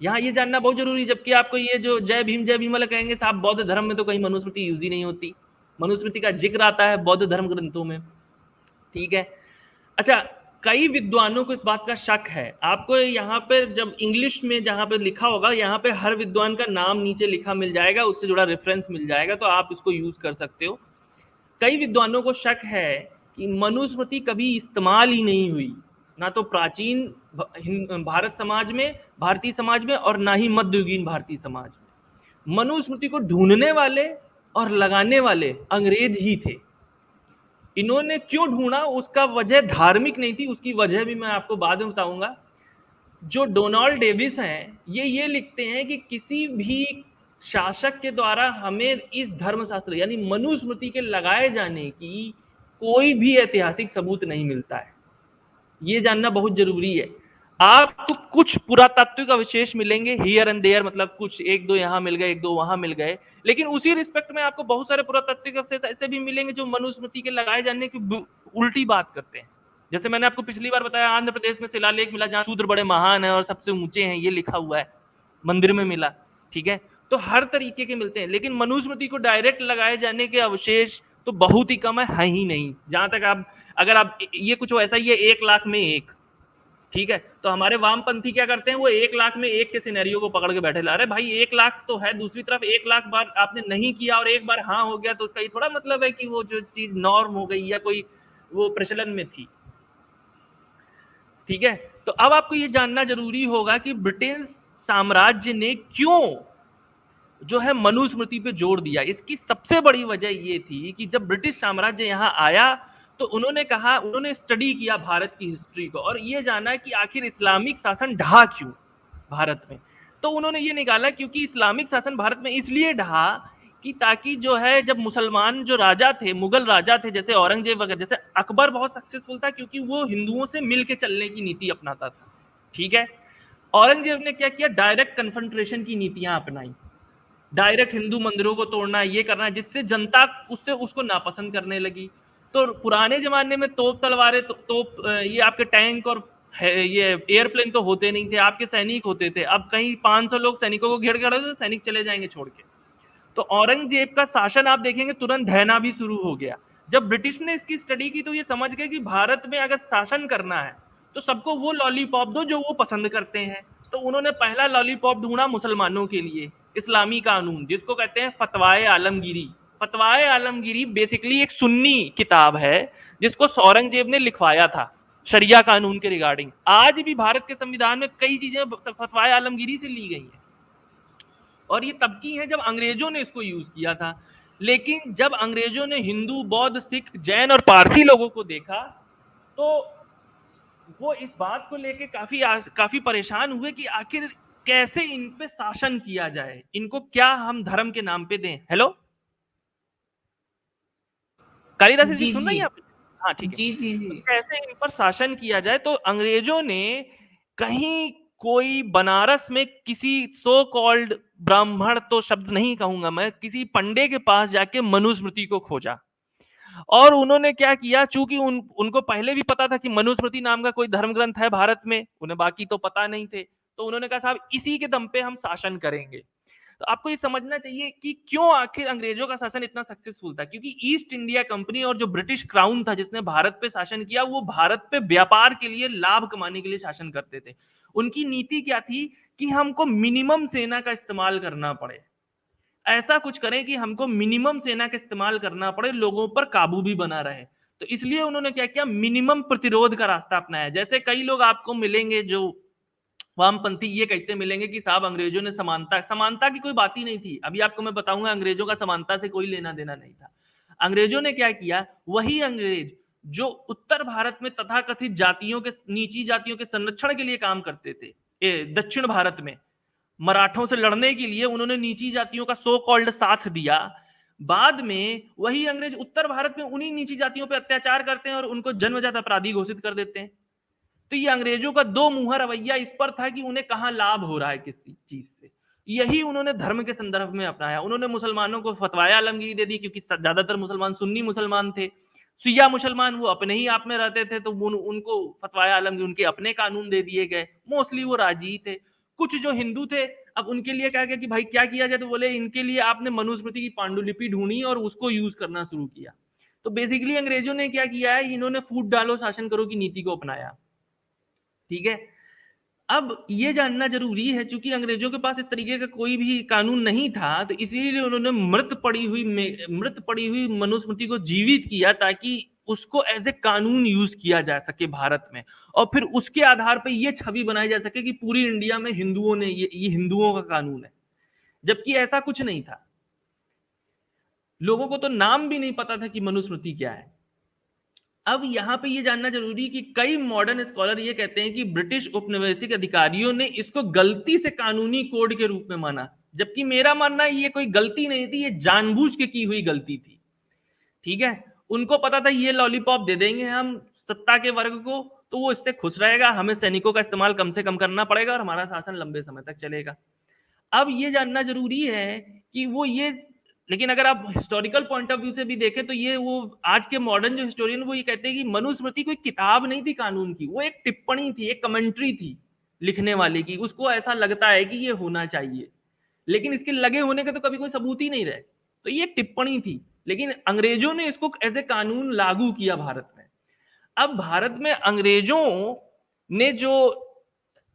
यहाँ ये जानना बहुत जरूरी है, जबकि आपको ये जो जय भीम वाला कहेंगे साहब बौद्ध धर्म में तो कहीं मनुस्मृति यूज ही नहीं होती। मनुस्मृति का जिक्र आता है बौद्ध धर्म ग्रंथों में, ठीक है। अच्छा, कई विद्वानों को इस बात का शक है। आपको यहाँ पे जब इंग्लिश में जहाँ पे लिखा होगा, यहाँ पे हर विद्वान का नाम नीचे लिखा मिल जाएगा, उससे जुड़ा रेफरेंस मिल जाएगा, तो आप इसको यूज कर सकते हो। कई विद्वानों को शक है कि मनुस्मृति कभी इस्तेमाल ही नहीं हुई, ना तो प्राचीन भारत समाज में, भारतीय समाज में, और ना ही मध्ययुगीन भारतीय समाज में। मनुस्मृति को ढूंढने वाले और लगाने वाले अंग्रेज ही थे। इन्होंने क्यों ढूंढा, उसका वजह धार्मिक नहीं थी, उसकी वजह भी मैं आपको बाद में बताऊंगा। जो डोनाल्ड डेविस हैं, ये लिखते हैं कि किसी भी शासक के द्वारा हमें इस धर्मशास्त्र यानी मनुस्मृति के लगाए जाने की कोई भी ऐतिहासिक सबूत नहीं मिलता है। ये जानना बहुत जरूरी है। आपको कुछ पुरातात्विक अवशेष मिलेंगे हियर एंड देयर, मतलब कुछ एक दो यहाँ मिल गए, एक दो वहां मिल गए, लेकिन उसी रिस्पेक्ट में आपको बहुत सारे पुरातात्विक अवशेष ऐसे भी मिलेंगे जो मनुस्मृति के लगाए जाने की उल्टी बात करते हैं। जैसे मैंने आपको पिछली बार बताया, आंध्र प्रदेश में शिलालेख मिला जहां शूद्र बड़े महान है और सबसे ऊंचे हैं, ये लिखा हुआ है, मंदिर में मिला, ठीक है। तो हर तरीके के मिलते हैं, लेकिन मनुस्मृति को डायरेक्ट लगाए जाने के अवशेष तो बहुत ही कम है ही नहीं। जहां तक आप, अगर आप ये कुछ ऐसा ही है 1,00,000 में एक, ठीक है, तो हमारे वामपंथी क्या करते हैं, वो 1,00,000 में एक के सिनेरियो को पकड़ के बैठे ला रहे भाई 1,00,000 तो है, दूसरी तरफ 1,00,000 बार आपने नहीं किया और एक बार हाँ हो गया, तो उसका ये थोड़ा मतलब है कि वो जो चीज नॉर्म हो गई या कोई वो प्रचलन में थी, ठीक है। तो अब आपको ये जानना जरूरी होगा कि ब्रिटेन साम्राज्य ने क्यों जो है मनुस्मृति पे जोर दिया। इसकी सबसे बड़ी वजह ये थी कि जब ब्रिटिश साम्राज्य यहाँ आया तो उन्होंने कहा, उन्होंने स्टडी किया भारत की हिस्ट्री को और ये जाना कि आखिर इस्लामिक शासन ढहा क्यों भारत में। तो उन्होंने ये निकाला क्योंकि इस्लामिक शासन भारत में इसलिए ढहा कि ताकि जो है जब मुसलमान जो राजा थे, मुगल राजा थे, जैसे औरंगजेब वगैरह, जैसे अकबर बहुत सक्सेसफुल था क्योंकि वो हिंदुओं से मिलके चलने की नीति अपनाता था, ठीक है। औरंगजेब ने क्या किया, डायरेक्ट कन्फ्रंट्रेशन की नीतियां अपनाई, डायरेक्ट हिंदू मंदिरों को तोड़ना, ये करना, जिससे जनता उससे उसको नापसंद करने लगी। तो पुराने जमाने में तोप तलवारें तोप ये आपके टैंक और ये एयरप्लेन तो होते नहीं थे, आपके सैनिक होते थे। अब कहीं 500 लोग सैनिकों को घेर कर, तो सैनिक चले जाएंगे छोड़ के। तो औरंगजेब का शासन आप देखेंगे तुरंत ढहना भी शुरू हो गया। जब ब्रिटिश ने इसकी स्टडी की तो ये समझ गए कि भारत में अगर शासन करना है तो सबको वो लॉलीपॉप दो जो वो पसंद करते हैं। तो उन्होंने पहला लॉलीपॉप ढूंढा मुसलमानों के लिए, इस्लामी कानून, जिसको कहते हैं फतवाए आलमगीरी। फतवाए आलमगीरी बेसिकली एक सुन्नी किताब है जिसको औरंगजेब ने लिखवाया था शरिया कानून के रिगार्डिंग। आज भी भारत के संविधान में कई चीजें फतवाए आलमगीरी से ली गई हैं और ये तब की है जब अंग्रेजों ने इसको यूज किया था। लेकिन जब अंग्रेजों ने हिंदू, बौद्ध, सिख, जैन और पारसी लोगों को देखा तो वो इस बात को लेके काफी परेशान हुए कि आखिर कैसे इन पे शासन किया जाए, इनको क्या हम धर्म के नाम पे दें। हेलो कालिदास जी, सुन रही हैं आप? हाँ ठीक है। जी जी जी। तो कैसे इन पर शासन किया जाए, तो अंग्रेजों ने कहीं कोई बनारस में किसी सो कॉल्ड ब्राह्मण, तो शब्द नहीं कहूंगा मैं, किसी पंडे के पास जाके मनुस्मृति को खोजा और उन्होंने क्या किया, चूंकि उनको पहले भी पता था कि मनुस्मृति नाम का कोई धर्म ग्रंथ है भारत में, उन्हें बाकी तो पता नहीं थे, तो उन्होंने कहा साहब इसी के दम पे हम शासन करेंगे। तो आपको ये समझना चाहिए कि क्यों आखिर अंग्रेजों का शासन इतना सक्सेसफुल था, क्योंकि ईस्ट इंडिया कंपनी और जो ब्रिटिश क्राउन था जिसने भारत पे शासन किया, वो भारत पे व्यापार के लिए, लाभ कमाने के लिए शासन करते थे। उनकी नीति क्या थी कि हमको मिनिमम सेना का इस्तेमाल करना पड़े, ऐसा कुछ करें कि हमको मिनिमम सेना का इस्तेमाल करना पड़े, लोगों पर काबू भी बना रहे। तो इसलिए उन्होंने क्या किया, मिनिमम प्रतिरोध का रास्ता अपनाया। जैसे कई लोग आपको मिलेंगे जो वामपंथी, ये कहते मिलेंगे कि साहब अंग्रेजों ने समानता की कोई बात ही नहीं थी। अभी आपको मैं बताऊंगा अंग्रेजों का समानता से कोई लेना देना नहीं था। अंग्रेजों ने क्या किया, वही अंग्रेज जो उत्तर भारत में तथाकथित जातियों के, नीची जातियों के संरक्षण के लिए काम करते थे, दक्षिण भारत में मराठों से लड़ने के लिए उन्होंने नीची जातियों का सो कॉल्ड साथ दिया। बाद में वही अंग्रेज उत्तर भारत में उन्हीं नीची जातियों पर अत्याचार करते हैं और उनको जन्मजात अपराधी घोषित कर देते हैं। तो ये अंग्रेजों का दो मुंहा रवैया इस पर था कि उन्हें कहां लाभ हो रहा है किसी चीज से। यही उन्होंने धर्म के संदर्भ में अपनाया। उन्होंने मुसलमानों को फतवाए आलमगीरी दे दी, क्योंकि ज्यादातर मुसलमान सुन्नी मुसलमान थे। शिया मुसलमान वो अपने ही आप में रहते थे, तो उनको फतवाए आलमगीर उनके अपने कानून दे दिए गए। मोस्टली वो राजी थे। कुछ जो हिंदू थे, अब उनके लिए क्या किया कि भाई क्या किया जाए, तो बोले इनके लिए आपने मनुस्मृति की पांडुलिपि ढूंढी और उसको यूज करना शुरू किया। तो बेसिकली अंग्रेजों ने क्या किया है, इन्होंने फूट डालो शासन करो की नीति को अपनाया। ठीक है, अब ये जानना जरूरी है, चूंकि अंग्रेजों के पास इस तरीके का कोई भी कानून नहीं था, तो इसीलिए उन्होंने मृत पड़ी हुई मनुस्मृति को जीवित किया, ताकि उसको एज ए कानून यूज किया जा सके भारत में, और फिर उसके आधार पर यह छवि बनाई जा सके कि पूरी इंडिया में हिंदुओं ने ये हिंदुओं का कानून है, जबकि ऐसा कुछ नहीं था। लोगों को तो नाम भी नहीं पता था कि मनुस्मृति क्या है। अब यहां पे ये जानना जरूरी कि कई मॉडर्न स्कॉलर ये कहते हैं कि ब्रिटिश उपनिवेशिक अधिकारियों ने इसको गलती से कानूनी कोड के रूप में माना, जबकि मेरा मानना है ये कोई गलती नहीं थी, ये जानबूझ के की हुई गलती थी। ठीक है, उनको पता था ये लॉलीपॉप दे देंगे हम सत्ता के वर्ग को, तो वो इससे खुश रहेगा, हमें सैनिकों का इस्तेमाल कम से कम करना पड़ेगा और हमारा शासन लंबे समय तक चलेगा। अब ये जानना जरूरी है कि वो ये, लेकिन अगर आप हिस्टोरिकल पॉइंट ऑफ व्यू से भी देखें, तो ये वो आज के मॉडर्न जो हिस्टोरियन वो ये कहते हैं कि मनुस्मृति कोई किताब नहीं थी कानून की, वो एक टिप्पणी थी, एक कमेंट्री थी लिखने वाले की। उसको ऐसा लगता है कि ये होना चाहिए, लेकिन इसके लगे होने का तो कभी कोई सबूत ही नहीं रहे। तो ये एक टिप्पणी थी, लेकिन अंग्रेजों ने इसको एज ए कानून लागू किया भारत में। अब भारत में अंग्रेजों ने जो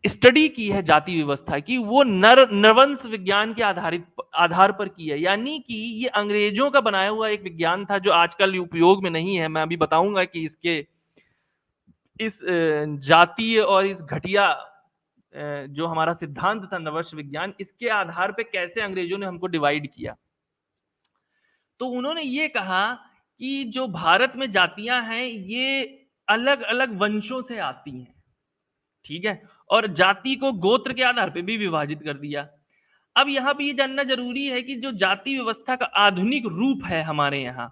स्टडी की है जाति व्यवस्था की, वो नरवंश विज्ञान के आधार पर की है। यानी कि ये अंग्रेजों का बनाया हुआ एक विज्ञान था जो आजकल उपयोग में नहीं है। मैं अभी बताऊंगा कि इसके इस जातीय और इस घटिया जो हमारा सिद्धांत था नरवंश विज्ञान, इसके आधार पर कैसे अंग्रेजों ने हमको डिवाइड किया। तो उन्होंने ये कहा कि जो भारत में जातियां हैं ये अलग अलग वंशों से आती हैं। ठीक है, और जाति को गोत्र के आधार पर भी विभाजित कर दिया। अब यहां पे ये जानना जरूरी है कि जो जाति व्यवस्था का आधुनिक रूप है हमारे यहाँ,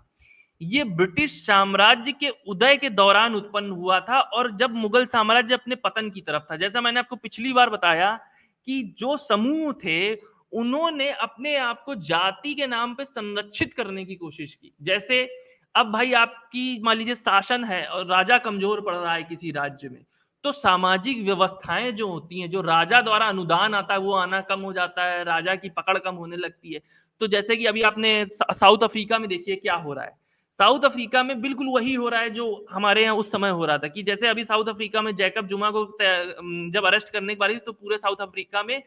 ये ब्रिटिश साम्राज्य के उदय के दौरान उत्पन्न हुआ था, और जब मुगल साम्राज्य अपने पतन की तरफ था। जैसा मैंने आपको पिछली बार बताया कि जो समूह थे उन्होंने अपने आप को जाति के नाम पे संरक्षित करने की कोशिश की। जैसे अब भाई आपकी मान लीजिए शासन है और राजा कमजोर पड़ रहा है किसी राज्य में, तो सामाजिक व्यवस्थाएं जो होती हैं, जो राजा द्वारा अनुदान आता है वो आना कम हो जाता है, राजा की पकड़ कम होने लगती है। तो जैसे कि अभी आपने साउथ अफ्रीका में देखिए क्या हो रहा है। साउथ अफ्रीका में बिल्कुल वही हो रहा है जो हमारे यहाँ उस समय हो रहा था, कि जैसे अभी साउथ अफ्रीका में जैकब जुमा को जब अरेस्ट करने की बारी, तो पूरे साउथ अफ्रीका में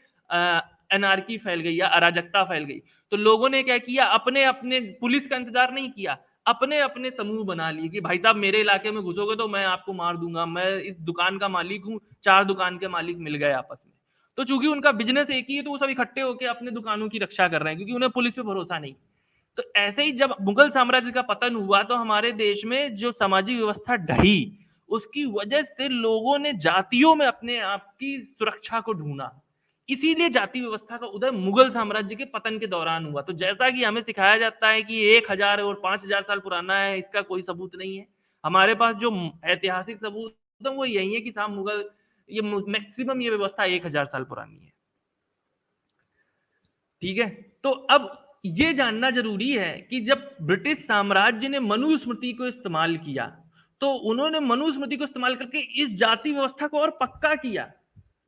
एनार्की फैल गई या अराजकता फैल गई। तो लोगों ने क्या किया, अपने अपने पुलिस का इंतजार नहीं किया, अपने अपने समूह बना लिए कि भाई साहब मेरे इलाके में घुसोगे तो मैं आपको मार दूंगा, मैं इस दुकान का मालिक हूं, 4 दुकान के मालिक मिल गए आपस में। तो चूंकि उनका बिजनेस एक ही है, तो वो सब इकट्ठे होकर अपने दुकानों की रक्षा कर रहे हैं, क्योंकि उन्हें पुलिस पे भरोसा नहीं। तो ऐसे ही जब मुगल साम्राज्य का पतन हुआ, तो हमारे देश में जो सामाजिक व्यवस्था ढही, उसकी वजह से लोगों ने जातियों में अपने आप की सुरक्षा को ढूंढा। इसीलिए जाति व्यवस्था का उदय मुगल साम्राज्य के पतन के दौरान हुआ। तो जैसा कि हमें सिखाया जाता है कि 1000 और 5000 साल पुराना है, इसका कोई सबूत नहीं है। हमारे पास जो ऐतिहासिक सबूत है वो यही है कि साहब मुगल ये मैक्सिमम ये व्यवस्था 1000 साल पुरानी है। ठीक है, तो अब ये जानना जरूरी है कि जब ब्रिटिश साम्राज्य ने मनुस्मृति को इस्तेमाल किया, तो उन्होंने मनुस्मृति को इस्तेमाल करके इस जाति व्यवस्था को और पक्का किया।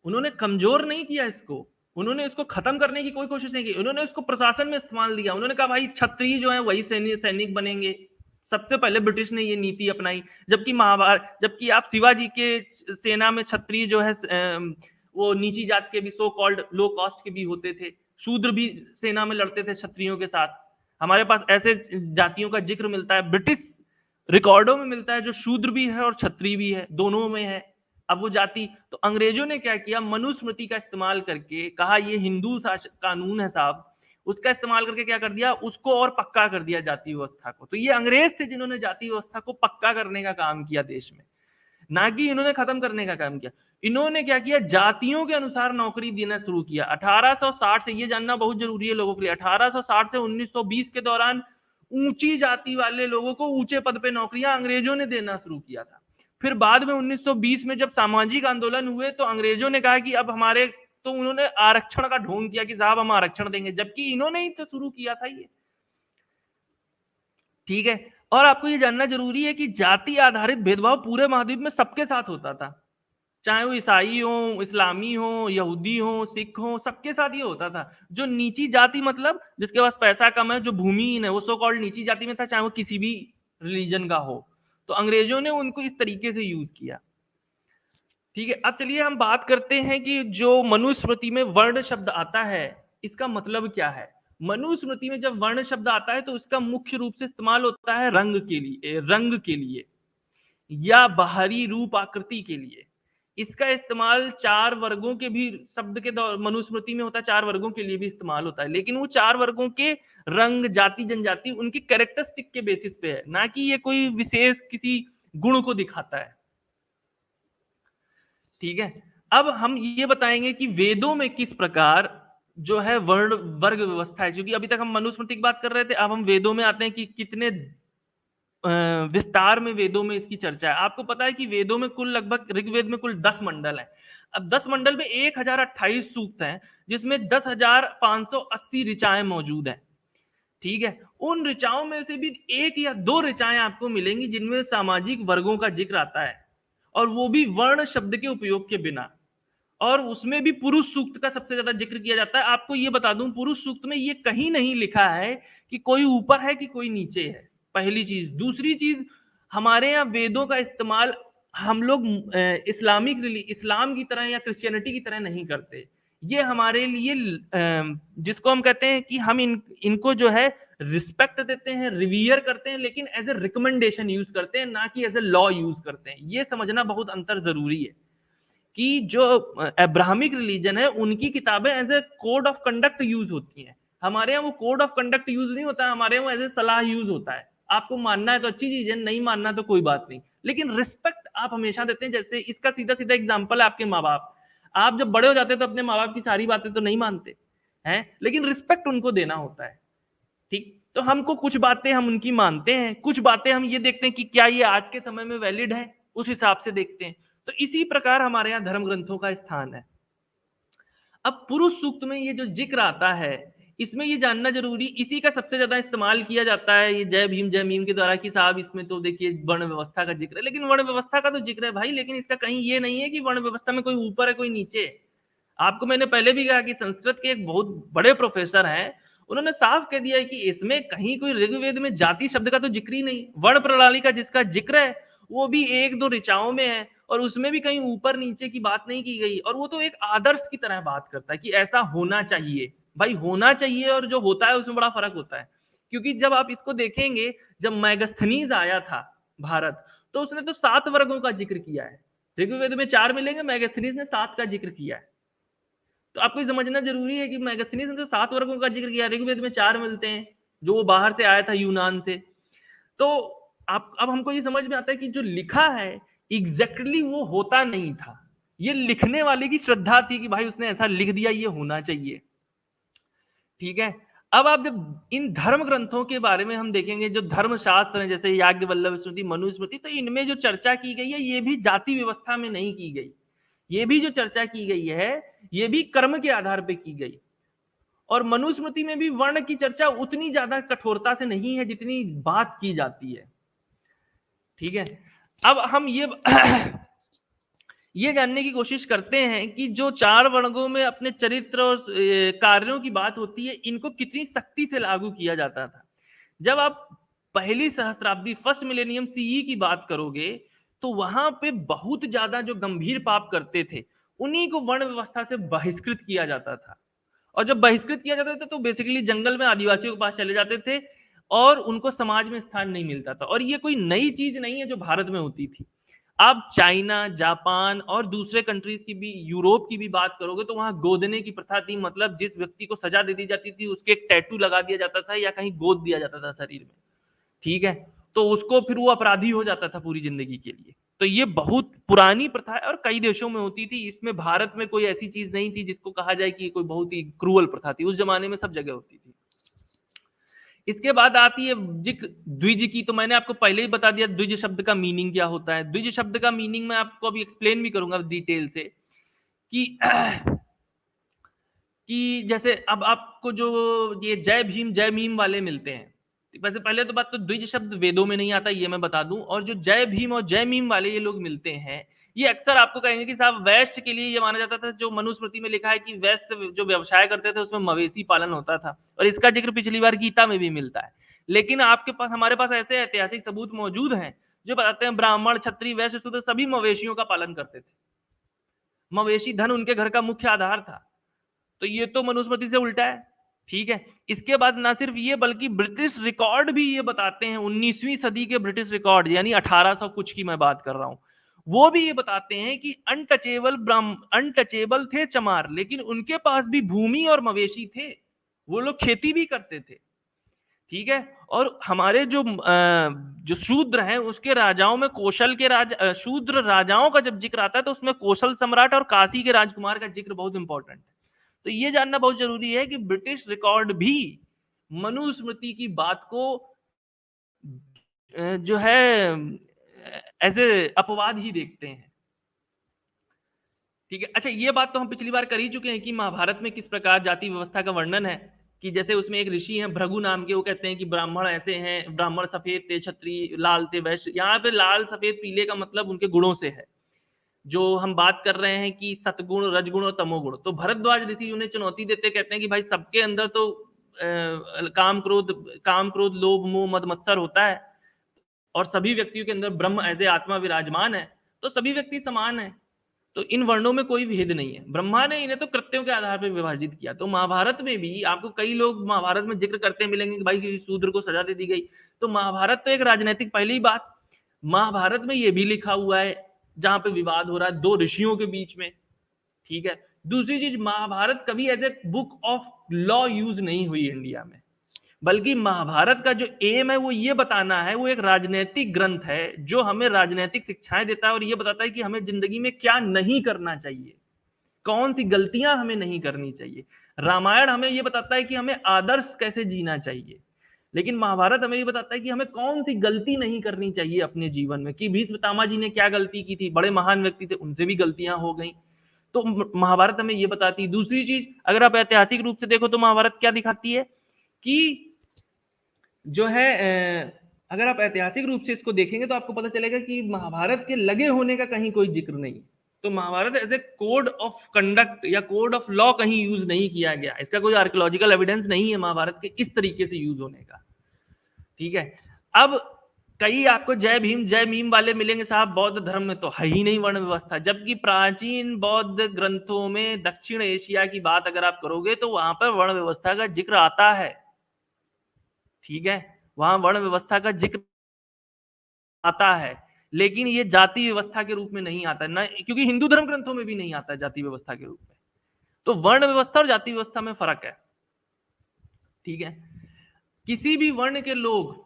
उन्होंने कमजोर नहीं किया इसको, उन्होंने इसको खत्म करने की कोई कोशिश नहीं की। उन्होंने इसको प्रशासन में इस्तेमाल दिया। उन्होंने कहा भाई क्षत्रिय जो है वही सैनिक बनेंगे। सबसे पहले ब्रिटिश ने ये नीति अपनाई। जबकि आप शिवाजी के सेना में क्षत्रिय जो है वो नीची जात के भी, सो कॉल्ड लो कास्ट के भी होते थे। शूद्र भी सेना में लड़ते थे क्षत्रियों के साथ। हमारे पास ऐसे जातियों का जिक्र मिलता है, ब्रिटिश रिकॉर्डों में मिलता है, जो शूद्र भी है और क्षत्रिय भी है, दोनों में है। अब वो जाति, तो अंग्रेजों ने क्या किया, मनुस्मृति का इस्तेमाल करके कहा ये हिंदू कानून है साहब, उसका इस्तेमाल करके क्या कर दिया, उसको और पक्का कर दिया जाति व्यवस्था को। तो ये अंग्रेज थे जिन्होंने जाति व्यवस्था को पक्का करने का काम किया देश में, ना कि इन्होंने खत्म करने का काम किया। इन्होंने क्या किया, जातियों के अनुसार नौकरी देना शुरू किया। 1860 से, ये जानना बहुत जरूरी है लोगों के लिए, 1860 से 1920 के दौरान ऊंची जाति वाले लोगों को ऊंचे पद पे नौकरियां अंग्रेजों ने देना शुरू किया था। फिर बाद में 1920 में जब सामाजिक आंदोलन हुए, तो अंग्रेजों ने कहा कि अब हमारे तो उन्होंने आरक्षण का ढोंग किया कि साहब हम आरक्षण देंगे, जबकि इन्होंने ही तो शुरू किया था ये। ठीक है। और आपको ये जानना जरूरी है कि जाति आधारित भेदभाव पूरे महाद्वीप में सबके साथ होता था, चाहे वो ईसाई हो, इस्लामी हो, यहूदी हो, सिख हो, सबके साथ ये होता था। जो नीची जाति मतलब जिसके पास पैसा कम है, जो भूमिहीन है, वो सो कॉल्ड नीची जाति में था, चाहे वो किसी भी रिलीजन का हो। तो अंग्रेजों ने उनको इस तरीके से यूज किया। ठीक है। अब चलिए हम बात करते हैं कि जो मनुस्मृति में वर्ण शब्द आता है इसका मतलब क्या है। मनुस्मृति में जब वर्ण शब्द आता है तो इसका मुख्य रूप से इस्तेमाल होता है रंग के लिए या बाहरी रूप आकृति के लिए। इसका इस्तेमाल चार वर्गों के भी शब्द के मनुस्मृति में होता है, चार वर्गों के लिए भी इस्तेमाल होता है, लेकिन वो चार वर्गों के रंग, जाति, जनजाति, उनकी कैरेक्टरिस्टिक के बेसिस पे है, ना कि ये कोई विशेष किसी गुण को दिखाता है। ठीक है। अब हम ये बताएंगे कि वेदों में किस प्रकार जो है वर्ण वर्ग व्यवस्था है, क्योंकि अभी तक हम मनुस्मृति की बात कर रहे थे, अब हम वेदों में आते हैं कि कितने विस्तार में वेदों में इसकी चर्चा है। आपको पता है कि वेदों में कुल लगभग ऋग्वेद में कुल 10 मंडल है। अब 10 मंडल में 1028 सूक्त हैं, जिसमें 10,580 ऋचाएं मौजूद हैं। ठीक है। उन ऋचाओं में से भी एक या दो ऋचाएं आपको मिलेंगी जिनमें सामाजिक वर्गों का जिक्र आता है, और वो भी वर्ण शब्द के उपयोग के बिना, और उसमें भी पुरुष सूक्त का सबसे ज्यादा जिक्र किया जाता है। आपको ये बता दूं, पुरुष सूक्त में ये कहीं नहीं लिखा है कि कोई ऊपर है कि कोई नीचे है, पहली चीज। दूसरी चीज, हमारे यहाँ वेदों का इस्तेमाल हम लोग इस्लाम की तरह या क्रिश्चियनिटी की तरह नहीं करते। ये हमारे लिए जिसको हम कहते हैं कि हम इनको जो है रिस्पेक्ट देते हैं, रिवियर करते हैं, लेकिन एज ए रिकमेंडेशन यूज करते हैं, ना कि एज ए लॉ यूज करते हैं। ये समझना बहुत अंतर जरूरी है कि जो अब्राहमिक रिलीजन है उनकी किताबें as a code of conduct use होती हैं, हमारे यहाँ वो कोड ऑफ कंडक्ट यूज नहीं होता है, हमारे यहाँ एज ए सलाह यूज होता है। आपको मानना है तो अच्छी चीज है, नहीं मानना तो कोई बात नहीं, लेकिन रिस्पेक्ट आप हमेशा देते हैं। जैसे इसका सीधा सीधा एग्जाम्पल है आपके माँ बाप। आप जब बड़े हो जाते हैं तो अपने माँ बाप की सारी बातें तो नहीं मानते हैं, लेकिन रिस्पेक्ट उनको देना होता है। ठीक। तो हमको कुछ बातें हम उनकी मानते हैं, कुछ बातें हम ये देखते हैं कि क्या ये आज के समय में वैलिड है, उस हिसाब से देखते हैं। तो इसी प्रकार हमारे यहाँ धर्म ग्रंथों का स्थान है। अब पुरुष सूक्त में ये जो जिक्र आता है, इसमें ये जानना जरूरी, इसी का सबसे ज्यादा इस्तेमाल किया जाता है ये जय भीम के द्वारा कि साहब इसमें तो देखिए वर्ण व्यवस्था का जिक्र है। लेकिन वर्ण व्यवस्था का तो जिक्र है भाई, लेकिन इसका कहीं ये नहीं है कि वर्ण व्यवस्था में कोई ऊपर है कोई नीचे है। आपको मैंने पहले भी कहा कि संस्कृत के एक बहुत बड़े प्रोफेसर हैं, उन्होंने साफ कह दिया है कि इसमें कहीं कोई ऋग्वेद में जाति शब्द का तो जिक्र ही नहीं। वर्ण प्रणाली का जिसका जिक्र है वो भी एक दो ऋचाओं में है, और उसमें भी कहीं ऊपर नीचे की बात नहीं की गई, और वो तो एक आदर्श की तरह बात करता है कि ऐसा होना चाहिए। भाई होना चाहिए और जो होता है उसमें बड़ा फर्क होता है। क्योंकि जब आप इसको देखेंगे, जब मैगस्थनीज आया था भारत, तो उसने तो 7 वर्गों का जिक्र किया है। ऋग्वेद में 4 मिलेंगे, मैगस्थनीज ने 7 का जिक्र किया है। तो आपको समझना जरूरी है कि मैगस्थनीज ने तो 7 वर्गों का जिक्र किया, ऋग्वेद में 4 मिलते हैं, जो वो बाहर से आया था यूनान से। तो आप अब हमको ये समझ में आता है कि जो लिखा है एग्जैक्टली वो होता नहीं था, ये लिखने वाले की श्रद्धा थी कि भाई उसने ऐसा लिख दिया, ये होना चाहिए। ठीक है। अब आप जब इन धर्म ग्रंथों के बारे में हम देखेंगे, जो धर्मशास्त्र हैं जैसे याज्ञवल्क्य स्मृति, मनुस्मृति, तो इनमें जो चर्चा की गई है ये भी जाति व्यवस्था में नहीं की गई। ये भी जो चर्चा की गई है ये भी कर्म के आधार पर की गई। और मनुस्मृति में भी वर्ण की चर्चा उतनी ज्यादा कठोरता से नहीं है जितनी बात की जाती है। ठीक है। अब हम ये जानने की कोशिश करते हैं कि जो 4 वर्गों में अपने चरित्र और कार्यों की बात होती है, इनको कितनी सख्ती से लागू किया जाता था। जब आप पहली सहस्त्राब्दी, फर्स्ट मिलेनियम सीई की बात करोगे, तो वहां पे बहुत ज्यादा जो गंभीर पाप करते थे उन्हीं को वर्ण व्यवस्था से बहिष्कृत किया जाता था। और जब बहिष्कृत किया जाता था तो बेसिकली जंगल में आदिवासियों के पास चले जाते थे और उनको समाज में स्थान नहीं मिलता था। और ये कोई नई चीज नहीं है जो भारत में होती थी। आप चाइना, जापान और दूसरे कंट्रीज की भी, यूरोप की भी बात करोगे तो वहां गोदने की प्रथा थी। मतलब जिस व्यक्ति को सजा दे दी जाती थी उसके एक टैटू लगा दिया जाता था या कहीं गोद दिया जाता था शरीर में। ठीक है। तो उसको फिर वो अपराधी हो जाता था पूरी जिंदगी के लिए। तो ये बहुत पुरानी प्रथा है और कई देशों में होती थी। इसमें भारत में कोई ऐसी चीज नहीं थी जिसको कहा जाए कि कोई बहुत ही क्रूअल प्रथा थी। उस जमाने में सब जगह होती थी। इसके बाद आती है द्विज की। तो मैंने आपको पहले ही बता दिया द्विज शब्द का मीनिंग क्या होता है। द्विज शब्द का मीनिंग मैं आपको अभी एक्सप्लेन भी करूंगा डिटेल से कि कि जैसे अब आपको जो ये जय भीम जय मीम वाले मिलते हैं, वैसे पहले तो बात तो द्विज शब्द वेदों में नहीं आता, ये मैं बता दूं। और जो जय भीम और जय मीम वाले ये लोग मिलते हैं, ये अक्सर आपको कहेंगे कि साहब वेस्ट के लिए ये माना जाता था, जो मनुस्मृति में लिखा है कि वेस्ट जो व्यवसाय करते थे उसमें मवेशी पालन होता था, और इसका जिक्र पिछली बार गीता में भी मिलता है। लेकिन आपके पास, हमारे पास ऐसे ऐतिहासिक सबूत मौजूद हैं जो बताते हैं ब्राह्मण क्षत्रिय वैश्य शूद्र सभी मवेशियों का पालन करते थे, मवेशी धन उनके घर का मुख्य आधार था। तो ये तो मनुस्मृति से उल्टा है। ठीक है, इसके बाद ना सिर्फ ये बल्कि ब्रिटिश रिकॉर्ड भी ये बताते हैं, 19वीं सदी के ब्रिटिश रिकॉर्ड, यानी 1800 कुछ की मैं बात कर रहा हूं, वो भी ये बताते हैं कि अनटचेबल थे चमार, लेकिन उनके पास भी भूमि और मवेशी थे, वो लोग खेती भी करते थे। ठीक है, और हमारे जो शूद्र हैं उसके राजाओं में कौशल के शूद्र राजाओं का जब जिक्र आता है तो उसमें कौशल सम्राट और काशी के राजकुमार का जिक्र बहुत इंपॉर्टेंट है। तो ये जानना बहुत जरूरी है कि ब्रिटिश रिकॉर्ड भी मनुस्मृति की बात को जो है एज ए अपवाद ही देखते हैं। ठीक है, अच्छा ये बात तो हम पिछली बार कर ही चुके हैं कि महाभारत में किस प्रकार जाति व्यवस्था का वर्णन है, कि जैसे उसमें एक ऋषि हैं भृगु नाम के, वो कहते हैं कि ब्राह्मण ऐसे हैं, ब्राह्मण सफेद थे, क्षत्रिय लाल थे, वैश्य। यहाँ पे लाल सफेद पीले का मतलब उनके गुणों से है। जो हम बात कर रहे हैं कि सतगुण रजगुण और तमोगुण, तो भरद्वाज ऋषि उन्हें चुनौती देते कहते हैं कि भाई सबके अंदर तो काम क्रोध लोभ मोह मद मत्सर होता है, और सभी व्यक्तियों के अंदर ब्रह्म ऐसे आत्मा विराजमान है, तो सभी व्यक्ति समान है, तो इन वर्णों में कोई भेद नहीं है। ब्रह्मा ने इन्हें तो कृत्यों के आधार पर विभाजित किया। तो महाभारत में भी आपको कई लोग महाभारत में जिक्र करते मिलेंगे कि भाई किसी शूद्र को सजा दे दी गई, तो महाभारत तो एक राजनीतिक, पहली बात महाभारत में यह भी लिखा हुआ है जहां पे विवाद हो रहा है दो ऋषियों के बीच में। ठीक है, दूसरी चीज, महाभारत कभी as a book of law use नहीं हुई इंडिया में, बल्कि महाभारत का जो एम है वो ये बताना है, वो एक राजनीतिक ग्रंथ है जो हमें राजनीतिक शिक्षाएं देता है और ये बताता है कि हमें जिंदगी में क्या नहीं करना चाहिए, कौन सी गलतियां हमें नहीं करनी चाहिए। रामायण हमें ये बताता है कि हमें आदर्श कैसे जीना चाहिए, लेकिन महाभारत हमें ये बताता है कि हमें कौन सी गलती नहीं करनी चाहिए अपने जीवन में, कि भीष्म पितामह जी ने क्या गलती की थी, बड़े महान व्यक्ति थे, उनसे भी गलतियां हो गई। तो महाभारत हमें ये बताती है। दूसरी चीज, अगर आप ऐतिहासिक रूप से देखो तो महाभारत क्या दिखाती है कि जो है अगर आप ऐतिहासिक रूप से इसको देखेंगे तो आपको पता चलेगा कि महाभारत के लगे होने का कहीं कोई जिक्र नहीं। तो Mahabharata as a code of conduct या कोड ऑफ लॉ कहीं यूज नहीं किया गया, इसका कोई आर्कियोलॉजिकल एविडेंस नहीं है महाभारत के इस तरीके से यूज होने का। ठीक है, अब कई आपको जय भीम जय मीम वाले मिलेंगे साहब बौद्ध धर्म में तो है ही नहीं वर्ण व्यवस्था, जबकि प्राचीन बौद्ध ग्रंथों में दक्षिण एशिया की बात अगर आप करोगे तो वहां पर वर्ण व्यवस्था का जिक्र आता है। ठीक है, वहां वर्ण व्यवस्था का जिक्र आता है, लेकिन ये जाति व्यवस्था के रूप में नहीं आता ना, क्योंकि हिंदू धर्म ग्रंथों में भी नहीं आता जाति व्यवस्था के रूप में। तो वर्ण व्यवस्था और जाति व्यवस्था में फर्क है। ठीक है, किसी भी वर्ण के लोग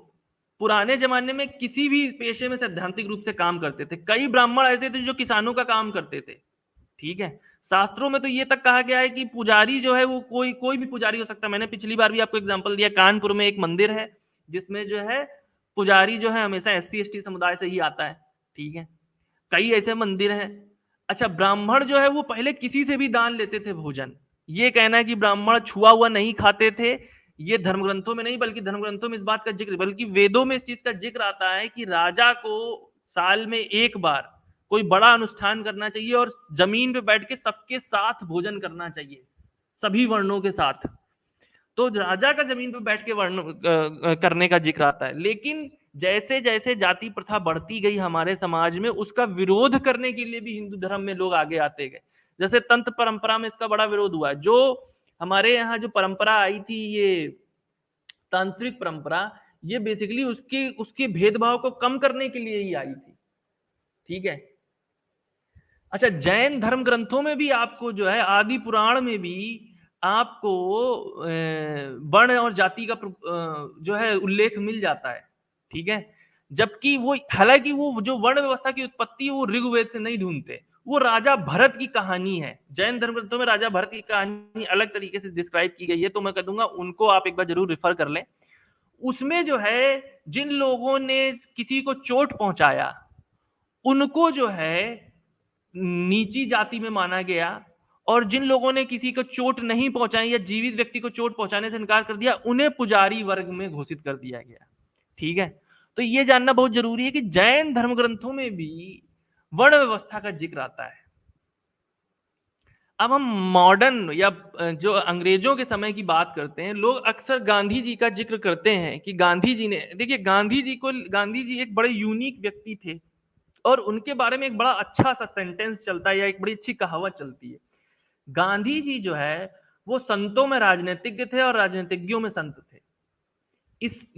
पुराने जमाने में किसी भी पेशे में सैद्धांतिक रूप से काम करते थे। कई ब्राह्मण ऐसे थे जो किसानों का काम करते थे। ठीक है, शास्त्रों में तो ये तक कहा गया है कि पुजारी जो है वो कोई भी पुजारी हो सकता है। मैंने पिछली बार भी आपको एग्जांपल दिया, कानपुर में एक मंदिर है जिसमें जो है पुजारी जो है हमेशा SC ST समुदाय से ही आता है। ठीक है, कई ऐसे मंदिर हैं। अच्छा, ब्राह्मण जो है वो पहले किसी से भी दान लेते थे भोजन। ये कहना है कि ब्राह्मण छुआ हुआ नहीं खाते थे, ये धर्म ग्रंथों में नहीं, बल्कि धर्म ग्रंथों में इस बात का जिक्र, बल्कि वेदों में इस चीज का जिक्र आता है कि राजा को साल में एक बार कोई बड़ा अनुष्ठान करना चाहिए और जमीन पे बैठ के सबके साथ भोजन करना चाहिए, सभी वर्णों के साथ। तो राजा का जमीन पे बैठ के वर्ण करने का जिक्र आता है। लेकिन जैसे जैसे जाति प्रथा बढ़ती गई हमारे समाज में, उसका विरोध करने के लिए भी हिंदू धर्म में लोग आगे आते गए। जैसे तंत्र परंपरा में इसका बड़ा विरोध हुआ। जो हमारे यहाँ जो परंपरा आई थी, ये तांत्रिक परंपरा, ये बेसिकली उसके भेदभाव को कम करने के लिए ही आई थी। ठीक है, अच्छा, जैन धर्म ग्रंथों में भी आपको जो है आदि पुराण में भी आपको वर्ण और जाति का जो है उल्लेख मिल जाता है। ठीक है, जबकि वो, हालांकि वो जो वर्ण व्यवस्था की उत्पत्ति वो ऋग्वेद से नहीं ढूंढते, वो राजा भरत की कहानी है। जैन धर्म ग्रंथों में राजा भरत की कहानी अलग तरीके से डिस्क्राइब की गई है, तो मैं कह दूंगा उनको आप एक बार जरूर रेफर कर लें। उसमें जो है जिन लोगों ने किसी को चोट पहुंचाया उनको जो है नीची जाति में माना गया, और जिन लोगों ने किसी को चोट नहीं पहुंचाई या जीवित व्यक्ति को चोट पहुंचाने से इनकार कर दिया, उन्हें पुजारी वर्ग में घोषित कर दिया गया। ठीक है, तो ये जानना बहुत जरूरी है कि जैन धर्म ग्रंथों में भी वर्ण व्यवस्था का जिक्र आता है। अब हम मॉडर्न या जो अंग्रेजों के समय की बात करते हैं, लोग अक्सर गांधी जी का जिक्र करते हैं कि गांधी जी ने, देखिए गांधी जी एक बड़े यूनिक व्यक्ति थे और उनके बारे में एक बड़ा अच्छा सा सेंटेंस चलता है या एक बड़ी अच्छी कहावत चलती है। गांधी जी जो है वो संतों में राजनीतिज्ञ थे और राजनीतिज्ञों में संत थे।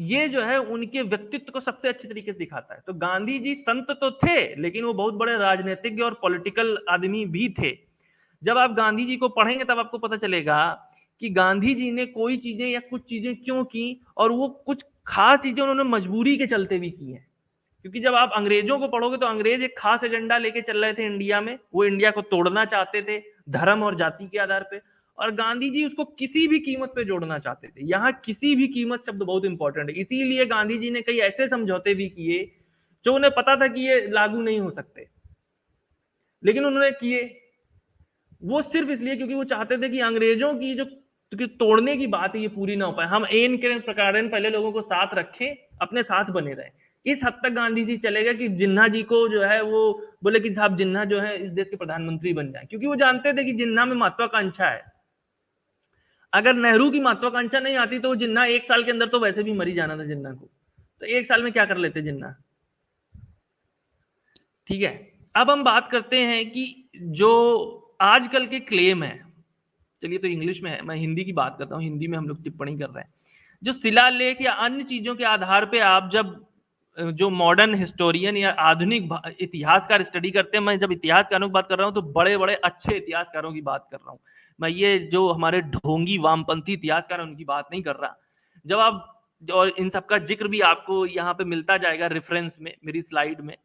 ये जो है उनके व्यक्तित्व को सबसे अच्छे तरीके से दिखाता है। तो गांधी जी संत तो थे, लेकिन वो बहुत बड़े राजनीतिज्ञ और पॉलिटिकल आदमी भी थे। जब आप गांधी जी को पढ़ेंगे तब आपको पता चलेगा कि गांधी जी ने कोई चीजें या कुछ चीजें क्यों की, और वो कुछ खास चीजें उन्होंने मजबूरी के चलते भी की हैं। क्योंकि जब आप अंग्रेजों को पढ़ोगे तो अंग्रेज एक खास एजेंडा लेके चल रहे थे इंडिया में, वो इंडिया को तोड़ना चाहते थे धर्म और जाति के आधार पे, और गांधी जी उसको किसी भी कीमत पे जोड़ना चाहते थे। यहाँ किसी भी कीमत शब्द बहुत इंपॉर्टेंट है, इसीलिए गांधी जी ने कई ऐसे समझौते भी किए जो उन्हें पता था कि ये लागू नहीं हो सकते, लेकिन उन्होंने किए। वो सिर्फ इसलिए क्योंकि वो चाहते थे कि अंग्रेजों की जो तोड़ने की बात है ये पूरी ना हो पाए, हम एन के प्रकार पहले लोगों को साथ रखें, अपने साथ बने रहे। इस हद तक गांधी जी चले गए कि जिन्ना जी को जो है वो बोले कि साहब जिन्ना जो है इस देश के प्रधानमंत्री बन जाए, क्योंकि वो जानते थे कि जिन्ना में महत्वाकांक्षा है। अगर नेहरू की महत्वाकांक्षा नहीं आती तो जिन्ना 1 साल के अंदर तो वैसे भी मरी जाना था जिन्ना को, तो 1 साल में क्या कर लेते जिन्ना। ठीक है, अब हम बात करते हैं कि जो आजकल के क्लेम है, चलिए तो इंग्लिश में है, मैं हिंदी की बात करता हूँ, हिंदी में हम लोग टिप्पणी कर रहे हैं। जो शिलालेख या अन्य चीजों के आधार पे आप जब जो मॉडर्न हिस्टोरियन या आधुनिक इतिहासकार स्टडी करते हैं, मैं जब इतिहासकारों की बात कर रहा हूँ तो बड़े बड़े अच्छे इतिहासकारों की बात कर रहा हूँ, मैं ये जो हमारे ढोंगी वामपंथी इतिहासकार उनकी बात नहीं कर रहा। जब आप, और इन सबका जिक्र भी आपको यहाँ पे मिलता जाएगा रेफरेंस में, मेरी स्लाइड में,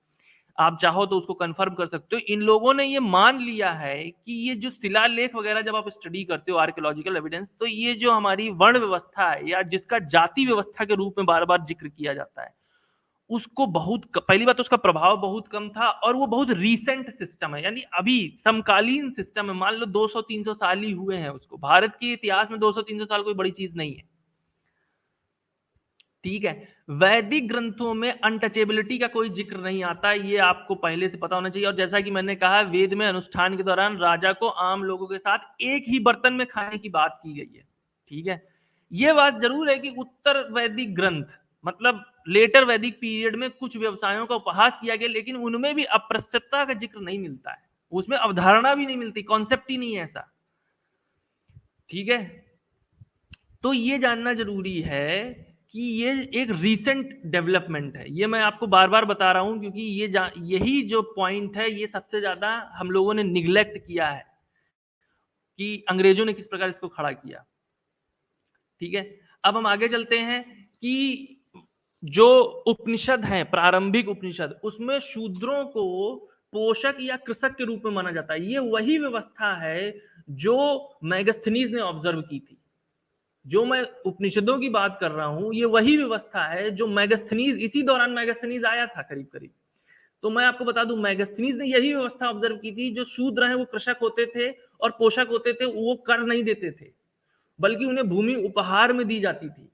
आप चाहो तो उसको कंफर्म कर सकते हो। इन लोगों ने ये मान लिया है कि ये जो शिलालेख वगैरह जब आप स्टडी करते हो आर्कियोलॉजिकल एविडेंस, तो ये जो हमारी वर्ण व्यवस्था है या जिसका जाति व्यवस्था के रूप में बार बार जिक्र किया जाता है, उसको पहली बात तो उसका प्रभाव बहुत कम था और वो बहुत रीसेंट सिस्टम है, यानी अभी समकालीन सिस्टम है। मान लो 200-300 साल ही हुए हैं उसको, भारत के इतिहास में 200-300 साल कोई बड़ी चीज नहीं है। ठीक है, वैदिक ग्रंथों में अनटचेबिलिटी का कोई जिक्र नहीं आता, ये आपको पहले से पता होना चाहिए। और जैसा कि मैंने कहा, वेद में अनुष्ठान के दौरान राजा को आम लोगों के साथ एक ही बर्तन में खाने की बात की गई है। ठीक है, ये बात जरूर है कि उत्तर वैदिक ग्रंथ, मतलब लेटर वैदिक पीरियड में कुछ व्यवसायों का उपहास किया गया, लेकिन उनमें भी अप्रस्तुतता का जिक्र नहीं मिलता है, उसमें अवधारणा भी नहीं मिलती, कॉन्सेप्ट ही नहीं है ऐसा। ठीक है, तो ये जानना जरूरी है कि ये एक रीसेंट डेवलपमेंट है, ये मैं आपको बार बार बता रहा हूं क्योंकि यही जो पॉइंट है ये सबसे ज्यादा हम लोगों ने निग्लेक्ट किया है कि अंग्रेजों ने किस प्रकार इसको खड़ा किया। ठीक है, अब हम आगे चलते हैं कि जो उपनिषद हैं, प्रारंभिक उपनिषद, उसमें शूद्रों को पोषक या कृषक के रूप में माना जाता है। ये वही व्यवस्था है जो मैगस्थनीज ने ऑब्जर्व की थी। जो मैं उपनिषदों की बात कर रहा हूं, ये वही व्यवस्था है जो मैगस्थनीज, इसी दौरान मैगस्थनीज आया था करीब करीब। तो मैं आपको बता दूं, मैगस्थनीज ने यही व्यवस्था ऑब्जर्व की थी। जो शूद्र हैं वो कृषक होते थे और पोषक होते थे, वो कर नहीं देते थे, बल्कि उन्हें भूमि उपहार में दी जाती थी।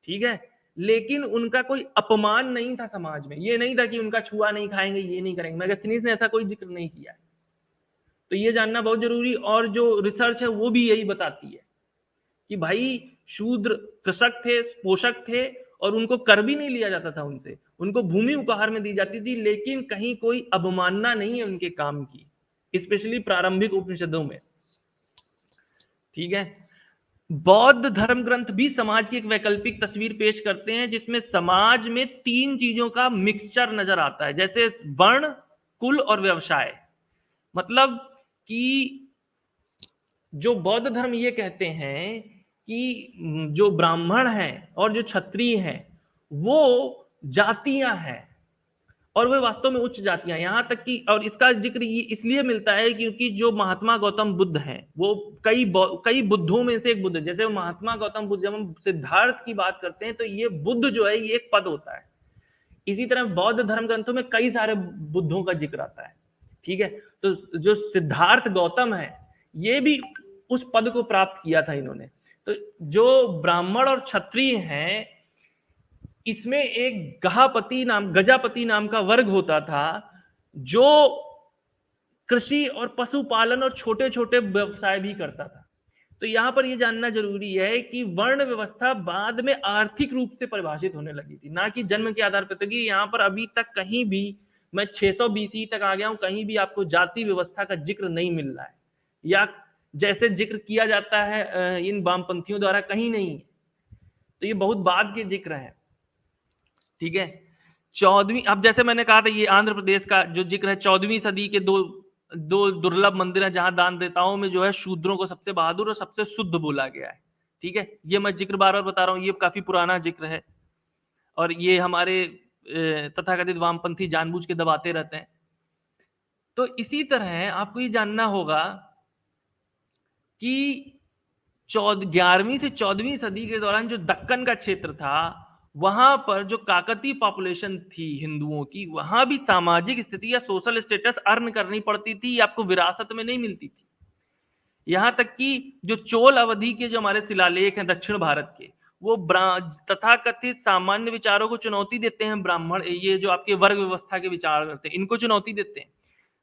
ठीक है, लेकिन उनका कोई अपमान नहीं था समाज में, ये नहीं था कि उनका छुआ नहीं खाएंगे, ये नहीं करेंगे, मैगस्थनीज ने ऐसा कोई जिक्र नहीं किया। तो ये जानना बहुत जरूरी, और जो रिसर्च है वो भी यही बताती है कि भाई शूद्र कृषक थे, पोषक थे, और उनको कर भी नहीं लिया जाता था उनसे, उनको भूमि उपहार में दी जाती थी, लेकिन कहीं कोई अवमानना नहीं है उनके काम की, स्पेशली प्रारंभिक उपनिषदों में। ठीक है, बौद्ध धर्म ग्रंथ भी समाज की एक वैकल्पिक तस्वीर पेश करते हैं, जिसमें समाज में 3 चीजों का मिक्सचर नजर आता है, जैसे वर्ण, कुल और व्यवसाय। मतलब कि जो बौद्ध धर्म ये कहते हैं कि जो ब्राह्मण हैं और जो क्षत्रिय हैं वो जातियां हैं, और वे वास्तव में उच्च जातियां, यहां तक कि, और इसका जिक्र इसलिए मिलता है क्योंकि जो महात्मा गौतम बुद्ध हैं वो कई बुद्धों में से एक बुद्ध, जैसे महात्मा गौतम बुद्ध, जब हम सिद्धार्थ की बात करते हैं तो ये बुद्ध जो है ये एक पद होता है। इसी तरह बौद्ध धर्म ग्रंथों में कई सारे बुद्धों का जिक्र आता है। ठीक है, तो जो सिद्धार्थ गौतम है ये भी उस पद को प्राप्त किया था इन्होंने। तो जो ब्राह्मण और क्षत्रिय हैं, इसमें एक गजापति नाम का वर्ग होता था, जो कृषि और पशुपालन और छोटे छोटे व्यवसाय भी करता था। तो यहां पर यह जानना जरूरी है कि वर्ण व्यवस्था बाद में आर्थिक रूप से परिभाषित होने लगी थी, ना कि जन्म के आधार पर। तो कि यहां पर अभी तक कहीं भी, मैं 600 बीसी तक आ गया हूं, कहीं भी आपको जाति व्यवस्था का जिक्र नहीं मिल रहा है, या जैसे जिक्र किया जाता है इन वामपंथियों द्वारा, कहीं नहीं। तो ये बहुत बाद के जिक्र है, ठीक है। 14वीं, अब जैसे मैंने कहा था, ये आंध्र प्रदेश का जो जिक्र है, 14वीं सदी के दो दो दुर्लभ मंदिर है जहां दान देताओं में जो है शूद्रों को सबसे बहादुर और सबसे शुद्ध बोला गया है, ठीक है। ये मैं जिक्र बार बार बता रहा हूं, ये काफी पुराना जिक्र है, और ये हमारे तथाकथित वामपंथी जानबूझ के दबाते रहते हैं। तो इसी तरह आपको ये जानना होगा कि 11वीं से 14वीं सदी के दौरान जो दक्कन का क्षेत्र था, वहां पर जो काकती पॉपुलेशन थी हिंदुओं की, वहां भी सामाजिक स्थिति या सोशल स्टेटस अर्न करनी पड़ती थी, आपको विरासत में नहीं मिलती थी। यहां तक कि जो चोल अवधि के जो हमारे शिलालेख हैं दक्षिण भारत के, वो तथाकथित सामान्य विचारों को चुनौती देते हैं। ब्राह्मण, ये जो आपके वर्ग व्यवस्था के विचार करते हैं, इनको चुनौती देते हैं।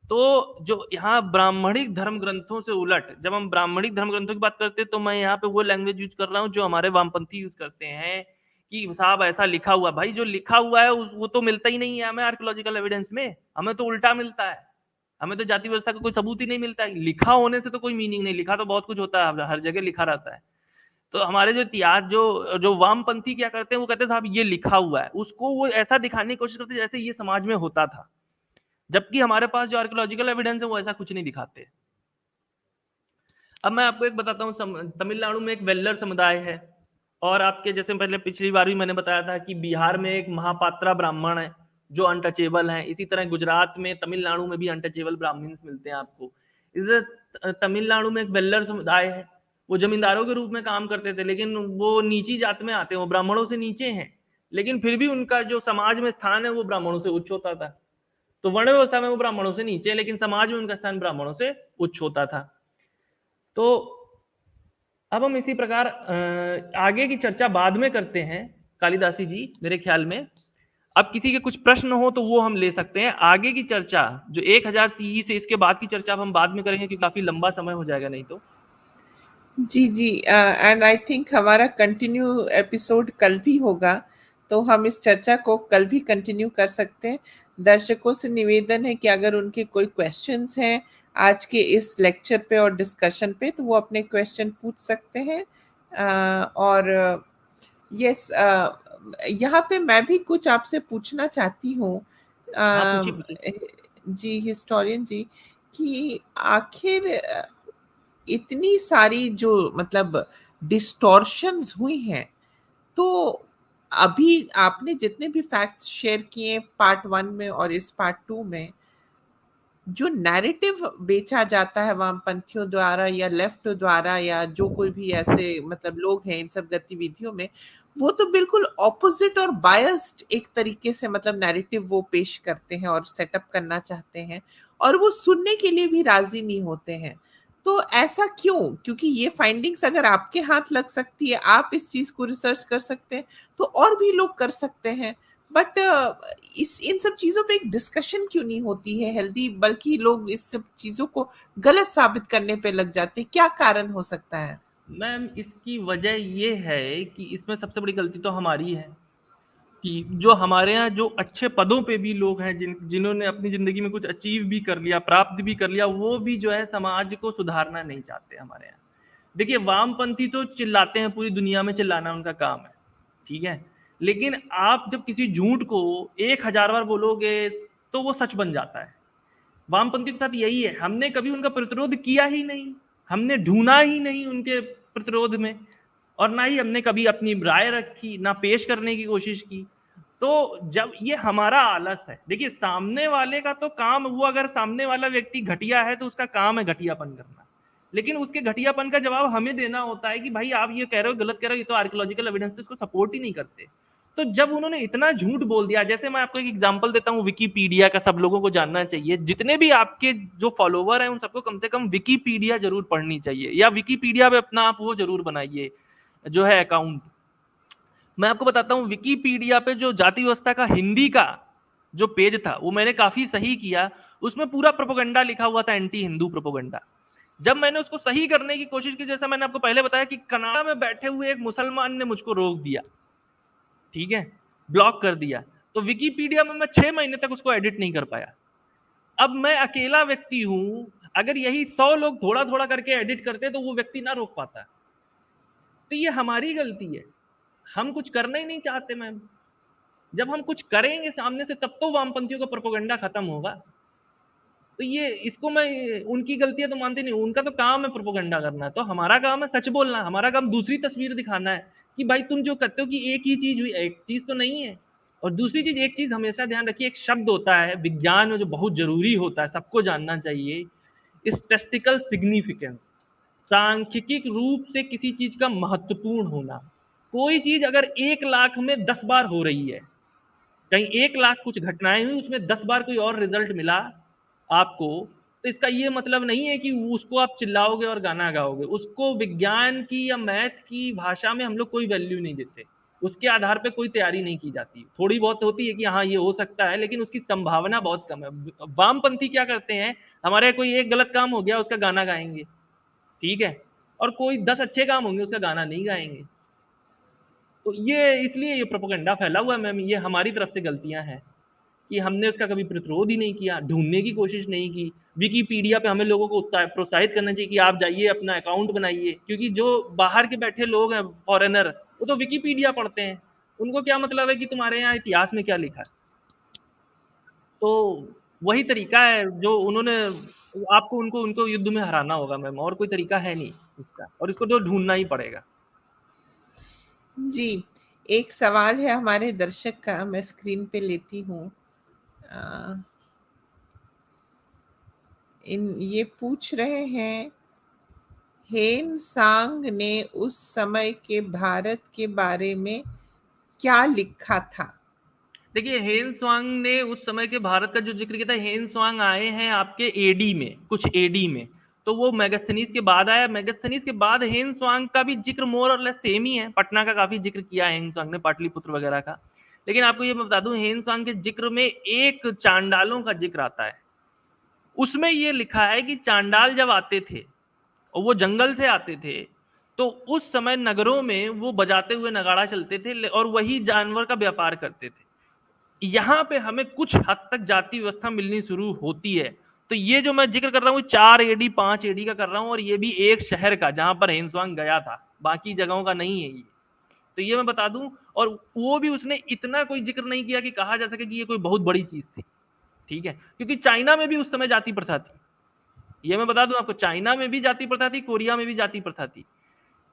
तो जो यहाँ ब्राह्मणिक धर्म ग्रंथों से उलट, जब हम ब्राह्मणिक धर्म ग्रंथों की बात करते हैं, तो मैं यहाँ पे वो लैंग्वेज यूज कर रहा हूँ जो हमारे वामपंथी यूज करते हैं, कि साहब ऐसा लिखा हुआ। भाई जो लिखा हुआ है वो तो मिलता ही नहीं है हमें आर्कियोलॉजिकल एविडेंस में, हमें तो उल्टा मिलता है। हमें तो जाति व्यवस्था का कोई सबूत ही नहीं मिलता है। लिखा होने से तो कोई मीनिंग नहीं, लिखा तो बहुत कुछ होता है, हर जगह लिखा रहता है। तो हमारे जो इतिहास, जो जो वामपंथी क्या करते हैं, वो कहते हैं साहब ये लिखा हुआ है, उसको वो ऐसा दिखाने की कोशिश करते हैं जैसे ये समाज में होता था, जबकि हमारे पास जो आर्कियोलॉजिकल एविडेंस है वो ऐसा कुछ नहीं दिखाते। अब मैं आपको एक बताता हूँ, तमिलनाडु में एक वेल्लर समुदाय है, और आपके जैसे पहले पिछली बार भी मैंने बताया था कि बिहार में एक महापात्रा ब्राह्मण है जो अनटचेबल है। इसी तरह गुजरात में, तमिलनाडु में भी अनटचेबल ब्राह्मण्स मिलते हैं आपको। इधर तमिलनाडु में एक वेल्लर समुदाय है, वो जमींदारों के रूप में काम करते थे, लेकिन वो नीची जात में आते हैं, वो ब्राह्मणों से नीचे हैं, लेकिन फिर भी उनका जो समाज में स्थान है वो ब्राह्मणों से उच्च होता था। तो वर्ण व्यवस्था में वो ब्राह्मणों से नीचे, लेकिन समाज में उनका स्थान ब्राह्मणों से उच्च होता था। तो अब हम इसी प्रकार आगे की चर्चा बाद में करते हैं कालिदासी जी, मेरे ख्याल में। अब किसी के कुछ प्रश्न हो तो वो हम ले सकते हैं। आगे की चर्चा जो 1000 सीई से इसके बाद की चर्चा हम बाद में करेंगे, क्योंकि काफी लंबा समय हो जाएगा नहीं तो। जी जी, एंड आई थिंक हमारा कंटिन्यू एपिसोड कल भी होगा, तो हम इस चर्चा को कल भी कंटिन्यू कर सकते हैं। दर्शकों से निवेदन है कि अगर उनके कोई क्वेश्चंस हैं आज के इस लेक्चर पे और डिस्कशन पे, तो वो अपने क्वेश्चन पूछ सकते हैं। और यस, यहाँ पे मैं भी कुछ आपसे पूछना चाहती हूँ हाँ, पूछिए पूछिए। जी हिस्टोरियन जी, कि आखिर इतनी सारी जो मतलब डिस्टॉर्शंस हुई हैं, तो अभी आपने जितने भी फैक्ट्स शेयर किए पार्ट 1 में और इस पार्ट 2 में, जो नैरेटिव बेचा जाता है वामपंथियों द्वारा या लेफ्ट द्वारा या जो कोई भी ऐसे मतलब लोग हैं इन सब गतिविधियों में, वो तो बिल्कुल ऑपोजिट और बायस्ड एक तरीके से मतलब नैरेटिव वो पेश करते हैं और सेटअप करना चाहते हैं, और वो सुनने के लिए भी राजी नहीं होते हैं। तो ऐसा क्यों? क्योंकि ये फाइंडिंग्स अगर आपके हाथ लग सकती है, आप इस चीज को रिसर्च कर सकते हैं, तो और भी लोग कर सकते हैं। बट इस इन सब चीजों पे एक डिस्कशन क्यों नहीं होती है हेल्दी, बल्कि लोग इस सब चीजों को गलत साबित करने पे लग जाते हैं? क्या कारण हो सकता है? मैम, इसकी वजह ये है कि इसमें सबसे बड़ी गलती तो हमारी है, कि जो हमारे यहाँ जो अच्छे पदों पे भी लोग हैं, जिन्होंने अपनी जिंदगी में कुछ अचीव भी कर लिया, प्राप्त भी कर लिया, वो भी जो है समाज को सुधारना नहीं चाहते हमारे यहाँ। देखिए, वामपंथी तो चिल्लाते हैं, पूरी दुनिया में चिल्लाना उनका काम है, ठीक है। लेकिन आप जब किसी झूठ को 1000 बार बोलोगे तो वो सच बन जाता है। वामपंथी के साथ यही है, हमने कभी उनका प्रतिरोध किया ही नहीं, हमने ढूंढा ही नहीं उनके प्रतिरोध में, और ना ही हमने कभी अपनी राय रखी, ना पेश करने की कोशिश की। तो जब ये हमारा आलस है, देखिए सामने वाले का तो काम, वो अगर सामने वाला व्यक्ति घटिया है तो उसका काम है घटियापन करना, लेकिन उसके घटियापन का जवाब हमें देना होता है कि भाई आप ये कह रहे हो गलत कह रहे हो, ये तो आर्कियोलॉजिकल एविडेंस इसको सपोर्ट ही नहीं करते। तो जब उन्होंने इतना झूठ बोल दिया, जैसे मैं आपको एक एग्जांपल देता हूँ विकिपीडिया का, सब लोगों को जानना चाहिए, जितने भी आपके जो फॉलोवर हैं उन सबको कम से कम विकिपीडिया जरूर पढ़नी चाहिए, या विकिपीडिया पे अपना आप वो जरूर बनाइए जो है अकाउंट। मैं आपको बताता हूँ विकिपीडिया पे जो जाति व्यवस्था का हिंदी का जो पेज था वो मैंने काफी सही किया, उसमें पूरा प्रोपोगंडा लिखा हुआ था, एंटी हिंदू प्रोपोगंडा। जब मैंने उसको सही करने की कोशिश की, जैसा मैंने आपको पहले बताया कि कनाडा में बैठे हुए एक मुसलमान ने मुझको रोक दिया, ठीक है, ब्लॉक कर दिया, तो विकिपीडिया में मैं 6 महीने तक उसको एडिट नहीं कर पाया। अब मैं अकेला व्यक्ति हूं, अगर यही 100 लोग थोड़ा थोड़ा करके एडिट करते तो वो व्यक्ति ना रोक पाता। तो ये हमारी गलती है, हम कुछ करना ही नहीं चाहते मैम। जब हम कुछ करेंगे सामने से तब तो वामपंथियों का प्रोपोगंडा खत्म होगा। तो ये इसको मैं उनकी गलतियां तो मानती नहीं, उनका तो काम है प्रोपोगंडा करना, तो हमारा काम है सच बोलना, हमारा काम दूसरी तस्वीर दिखाना है कि भाई तुम जो करते हो कि एक ही चीज हुई, एक चीज तो नहीं है। और दूसरी चीज, एक चीज हमेशा ध्यान रखिए, एक शब्द होता है विज्ञान में जो बहुत जरूरी होता है, सबको जानना चाहिए, स्टैटिस्टिकल सिग्निफिकेंस, सांख्यिकी रूप से किसी चीज का महत्वपूर्ण होना। कोई चीज अगर 1 लाख में 10 बार हो रही है, कहीं 1 लाख कुछ घटनाएं हुई, उसमें 10 बार कोई और रिजल्ट मिला आपको, तो इसका ये मतलब नहीं है कि उसको आप चिल्लाओगे और गाना गाओगे। उसको विज्ञान की या मैथ की भाषा में हम लोग कोई वैल्यू नहीं देते, उसके आधार पे कोई तैयारी नहीं की जाती। थोड़ी बहुत होती है कि हाँ ये हो सकता है, लेकिन उसकी संभावना बहुत कम है। वामपंथी क्या करते हैं, हमारे कोई एक गलत काम हो गया उसका गाना गाएंगे, ठीक है, और कोई 10 अच्छे काम होंगे उसका गाना नहीं गाएंगे। तो ये इसलिए ये प्रोपोगंडा फैला हुआ है मैम, ये हमारी तरफ से गलतियां हैं कि हमने उसका कभी प्रतिरोध ही नहीं किया, ढूंढने की कोशिश नहीं की। विकिपीडिया पे हमें लोगों को प्रोत्साहित करना चाहिए कि आप जाइए अपना अकाउंट बनाइए, क्योंकि जो बाहर के बैठे लोग हैं फॉरेनर, वो तो विकिपीडिया पढ़ते हैं, उनको क्या मतलब है कि तुम्हारे यहाँ इतिहास में क्या लिखा है। तो वही तरीका है जो उन्होंने, आपको उनको उनको युद्ध में हराना होगा मैम, और कोई तरीका है नहीं इसका, और इसको तो ढूंढना ही पड़ेगा। जी, एक सवाल है हमारे दर्शक का, मैं स्क्रीन पे लेती हूँ। ये पूछ रहे हैं, हेन सांग ने उस समय के भारत के बारे में क्या लिखा था? देखिए हेन स्वांग ने उस समय के भारत का जो जिक्र किया था, हेन स्वांग आए हैं आपके एडी में, कुछ एडी में, तो वो मेगास्थनीज के बाद आया। मेगास्थनीज के बाद हेन स्वांग का भी जिक्र मोर और लेस सेम ही है, पटना का काफी जिक्र किया है हेन स्वांग ने, पाटलिपुत्र वगैरह का। लेकिन आपको ये मैं बता दूं, हेन स्वांग के जिक्र में एक चांडालों का जिक्र आता है। उसमें ये लिखा है कि चांडाल जब आते थे और वो जंगल से आते थे, तो उस समय नगरों में वो बजाते हुए नगाड़ा चलते थे और वही जानवर का व्यापार करते थे। यहाँ पे हमें कुछ हद तक जाति व्यवस्था मिलनी शुरू होती है। तो ये जो मैं जिक्र कर रहा हूँ 4 AD 5 AD का कर रहा हूँ, और ये भी एक शहर का जहां पर हेनस्वांग गया था, बाकी जगहों का नहीं है ये। तो ये मैं बता दूं, और वो भी उसने इतना कोई जिक्र नहीं किया कि कहा जा सके कि ये कोई बहुत बड़ी चीज थी, ठीक है, क्योंकि चाइना में भी उस समय जाति प्रथा थी। ये मैं बता दूं आपको, चाइना में भी जाति प्रथा थी, कोरिया में भी जाति प्रथा थी।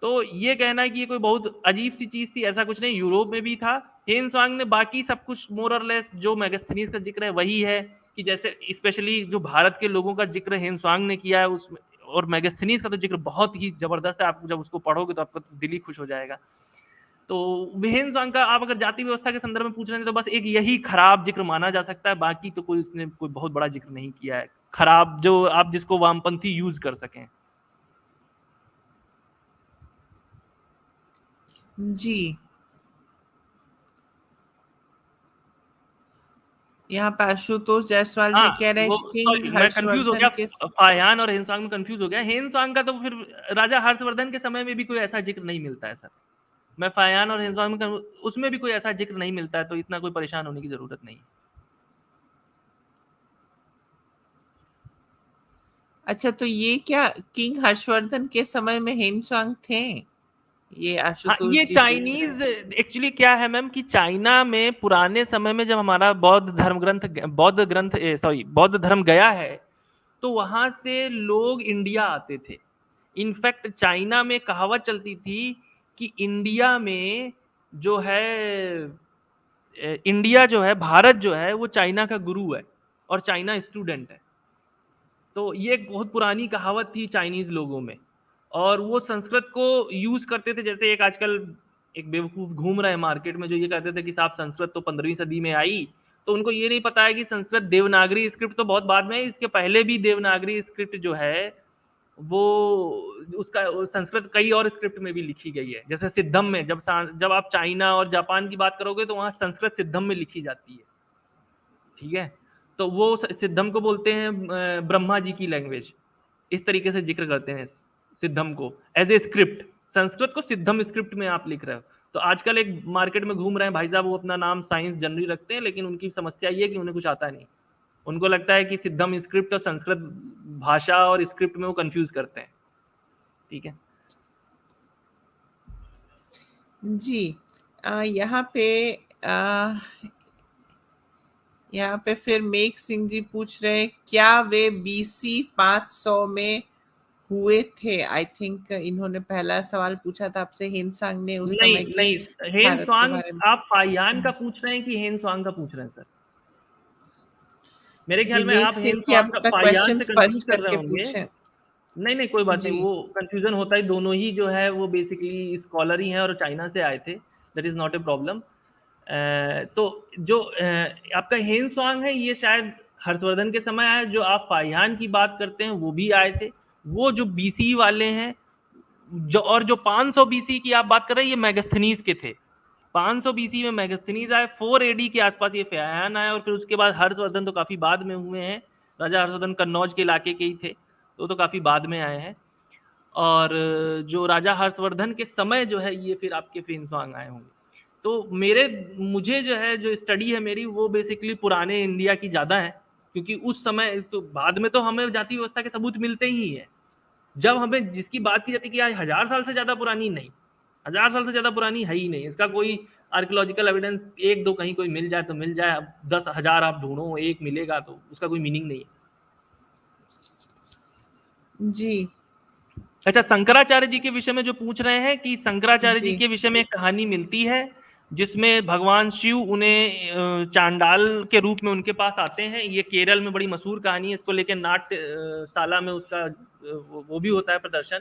तो ये कहना है कि ये कोई बहुत अजीब सी चीज थी, ऐसा कुछ नहीं, यूरोप में भी था। हेन स्वांग ने बाकी सब कुछ मोर और लेस जो मेगास्थनीज का जिक्र है वही है, कि जैसे स्पेशली जो भारत के लोगों का जिक्र हेन स्वांग ने किया है उसमें, और मेगास्थनीज का तो जिक्र बहुत ही जबरदस्त है, आप जब उसको पढ़ोगे तो आपका तो दिल ही खुश हो जाएगा। तो हेन स्वांग का आप अगर जाति व्यवस्था के संदर्भ में पूछ रहे हैं तो बस एक यही खराब जिक्र माना जा सकता है, बाकी तो कोई उसने कोई बहुत बड़ा जिक्र नहीं किया है खराब, जो आप जिसको वामपंथी यूज कर सकें। जी, यहाँ पर आशुतोष जायसवाल जी हाँ, कह रहे हैं वो किंग सॉरी मैं कंफ्यूज हो हर्षवर्धन गया, के फाहियान और हेनसांग में कंफ्यूज हो गया। हेनसांग का तो फिर राजा हर्षवर्धन के समय में भी कोई ऐसा जिक्र नहीं मिलता है सर। मैं फाहियान और हेनसांग में उसमें भी कोई ऐसा जिक्र नहीं मिलता है, तो इतना कोई परेशान होने की जरूरत नहीं है। अच्छा, तो ये क्या किंग हर्षवर्धन के समय में हेनसांग थे? ये हाँ, आशुतोष ये जी पूछ रहे चाइनीज हैं। एक्चुअली क्या है मैम कि चाइना में पुराने समय में जब हमारा बौद्ध धर्म गया है, तो वहां से लोग इंडिया आते थे। इनफैक्ट चाइना में कहावत चलती थी कि इंडिया में जो है, इंडिया जो है, भारत जो है वो चाइना का गुरु है और चाइना स्टूडेंट है। तो ये एक बहुत पुरानी कहावत थी चाइनीज लोगों में, और वो संस्कृत को यूज करते थे। जैसे एक आजकल एक बेवकूफ घूम रहे हैं मार्केट में जो ये कहते थे कि साहब संस्कृत तो 15वीं सदी में आई, तो उनको ये नहीं पता है कि संस्कृत देवनागरी स्क्रिप्ट तो बहुत बाद में है, इसके पहले भी देवनागरी स्क्रिप्ट जो है वो उसका संस्कृत कई और स्क्रिप्ट में भी लिखी गई है। जैसे सिद्धम में जब आप चाइना और जापान की बात करोगे तो वहां संस्कृत सिद्धम में लिखी जाती है, ठीक है। तो वो सिद्धम को बोलते हैं ब्रह्मा जी की लैंग्वेज, इस तरीके से जिक्र करते हैं सिद्धम को एज ए स्क्रिप्ट। संस्कृत को सिद्धम स्क्रिप्ट में आप लिख रहे हो। तो आजकल एक मार्केट में घूम रहे हैं भाई साहब, वो अपना नाम साइंस जनरली रखते हैं, लेकिन उनकी समस्या ये है कि उन्हें कुछ आता नहीं। उनको लगता है कि सिद्धम स्क्रिप्ट और संस्कृत भाषा और स्क्रिप्ट में वो कंफ्यूज करते हैं, ठीक है। जी यहाँ पे फिर मेघ सिंह जी पूछ रहे हैं क्या वे BC 500 में हुए थे। आई थिंक इन्होंने पहला सवाल पूछा था आपसे, हिनसांग ने उस समय नहीं के नहीं, हेन भारत के स्वांग बारे में। आप फाहियान का पूछ रहे हैं कि हेन स्वांग का पूछ रहे हैं सर? मेरे जी ख्याल में मेघ आप सिंह हेन जी स्वांग का अपना फाहियान क्वेश्चन से कंफ्यूज स्पष्ट कर रहे करके होंगे। पूछें। नहीं नहीं, कोई बात नहीं, जी वो कंफ्यूजन होता है। दोनों ही जो है वो बेसिकली स्कॉलर ही हैं और चाइना से आए थे, that is not a problem. तो जो आपका हेन स्वांग है ये शायद हर्षवर्धन के समय आया। जो आप फाहियान की बात करते हैं वो भी आए थे। वो जो BC वाले हैं जो 500 BC की आप बात कर रहे हैं, ये मैगस्थनीज के थे। 500 BC में मैगस्थनीज आए, 4 AD के आसपास ये फाहियान आए, और फिर उसके बाद हर्षवर्धन तो काफी बाद में हुए हैं। राजा हर्षवर्धन कन्नौज के इलाके के ही थे, तो काफी बाद में आए हैं। और जो राजा हर्षवर्धन के समय जो है ये फिर आपके फेनसांग आए होंगे। तो मुझे जो है जो स्टडी है मेरी वो बेसिकली पुराने इंडिया की ज़्यादा है, क्योंकि उस समय तो बाद में तो हमें जाति व्यवस्था के सबूत मिलते ही है। जब हमें जिसकी बात की जाती है कि आज 1000 साल से ज़्यादा पुरानी, नहीं, 1000 साल से ज़्यादा पुरानी है ही नहीं। इसका कोई आर्कियोलॉजिकल एविडेंस एक दो कहीं कोई मिल जाए तो मिल जाए, अब 10,000 आप ढूंढो एक मिलेगा तो उसका कोई मीनिंग नहीं है। जी अच्छा, शंकराचार्य जी के विषय में जो पूछ रहे हैं कि शंकराचार्य जी जी के विषय में एक कहानी मिलती है जिसमें भगवान शिव उन्हें चांडाल के रूप में उनके पास आते हैं। ये केरल में बड़ी मशहूर कहानी है। इसको लेकर नाट्यशाला में उसका वो भी होता है प्रदर्शन,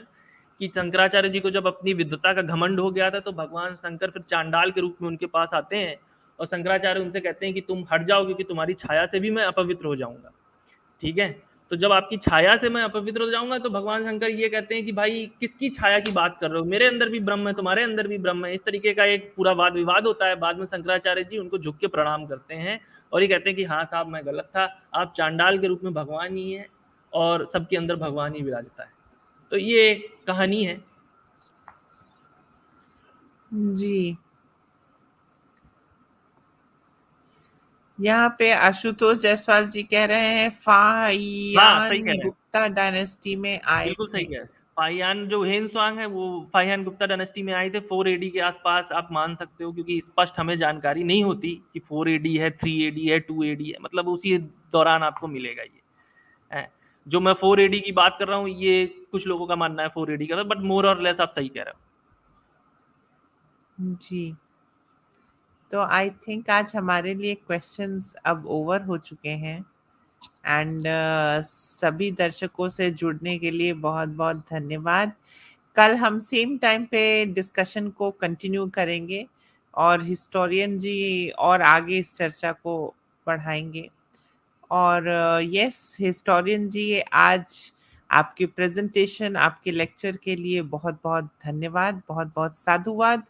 कि शंकराचार्य जी को जब अपनी विद्वता का घमंड हो गया था तो भगवान शंकर फिर चांडाल के रूप में उनके पास आते हैं और शंकराचार्य उनसे कहते हैं कि तुम हट जाओ क्योंकि तुम्हारी छाया से भी मैं अपवित्र हो जाऊंगा, ठीक है। तो जब आपकी छाया से मैं अपवित्र हो जाऊंगा तो भगवान शंकर ये कहते हैं कि भाई किसकी छाया की बात कर रहे हो, मेरे अंदर भी ब्रह्म है, तुम्हारे अंदर भी ब्रह्म है। इस तरीके का एक पूरा वाद विवाद होता है। बाद में शंकराचार्य जी उनको झुक के प्रणाम करते हैं और ये कहते हैं कि हाँ साहब मैं गलत था, आप चांडाल के रूप में भगवान ही है और सबके अंदर भगवान ही विराजता है। तो ये कहानी है। जी यहाँ पे आशुतोष जायसवाल जी कह रहे हैं हाँ सही फाहियान कह रहे हैं, गुप्ता डायनेस्टी में आए बिल्कुल सही थे। कह रहे हैं। फाहियान जो हेन स्वांग है वो फाहियान गुप्ता डायनेस्टी में आए थे 4 AD के आसपास, आप मान सकते हो, क्योंकि स्पष्ट हमें जानकारी नहीं होती कि 4 AD है, 3 AD है, 2 AD है, मतलब उसी दौरान आपको मिलेगा ये है। जो मैं 4 AD की बात कर रहा हूँ ये कुछ लोगों का मानना है 4 AD का, बट मोर और लेस आप सही कह रहे हो। जी तो आई थिंक आज हमारे लिए क्वेश्चंस अब ओवर हो चुके हैं एंड सभी दर्शकों से जुड़ने के लिए बहुत बहुत धन्यवाद। कल हम सेम टाइम पे डिस्कशन को कंटिन्यू करेंगे और हिस्टोरियन जी और आगे इस चर्चा को बढ़ाएंगे। और यस हिस्टोरियन जी आज आपके प्रेजेंटेशन आपके लेक्चर के लिए बहुत बहुत धन्यवाद, बहुत बहुत साधुवाद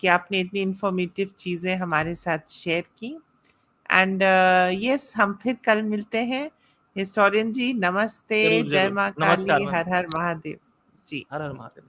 कि आपने इतनी इंफॉर्मेटिव चीज़ें हमारे साथ शेयर की। एंड यस हम फिर कल मिलते हैं। हिस्टोरियन जी नमस्ते, जरूर जय जरूर, माँ नमस्कार काली, मैम, हर हर महादेव जी। हर हर महादेव।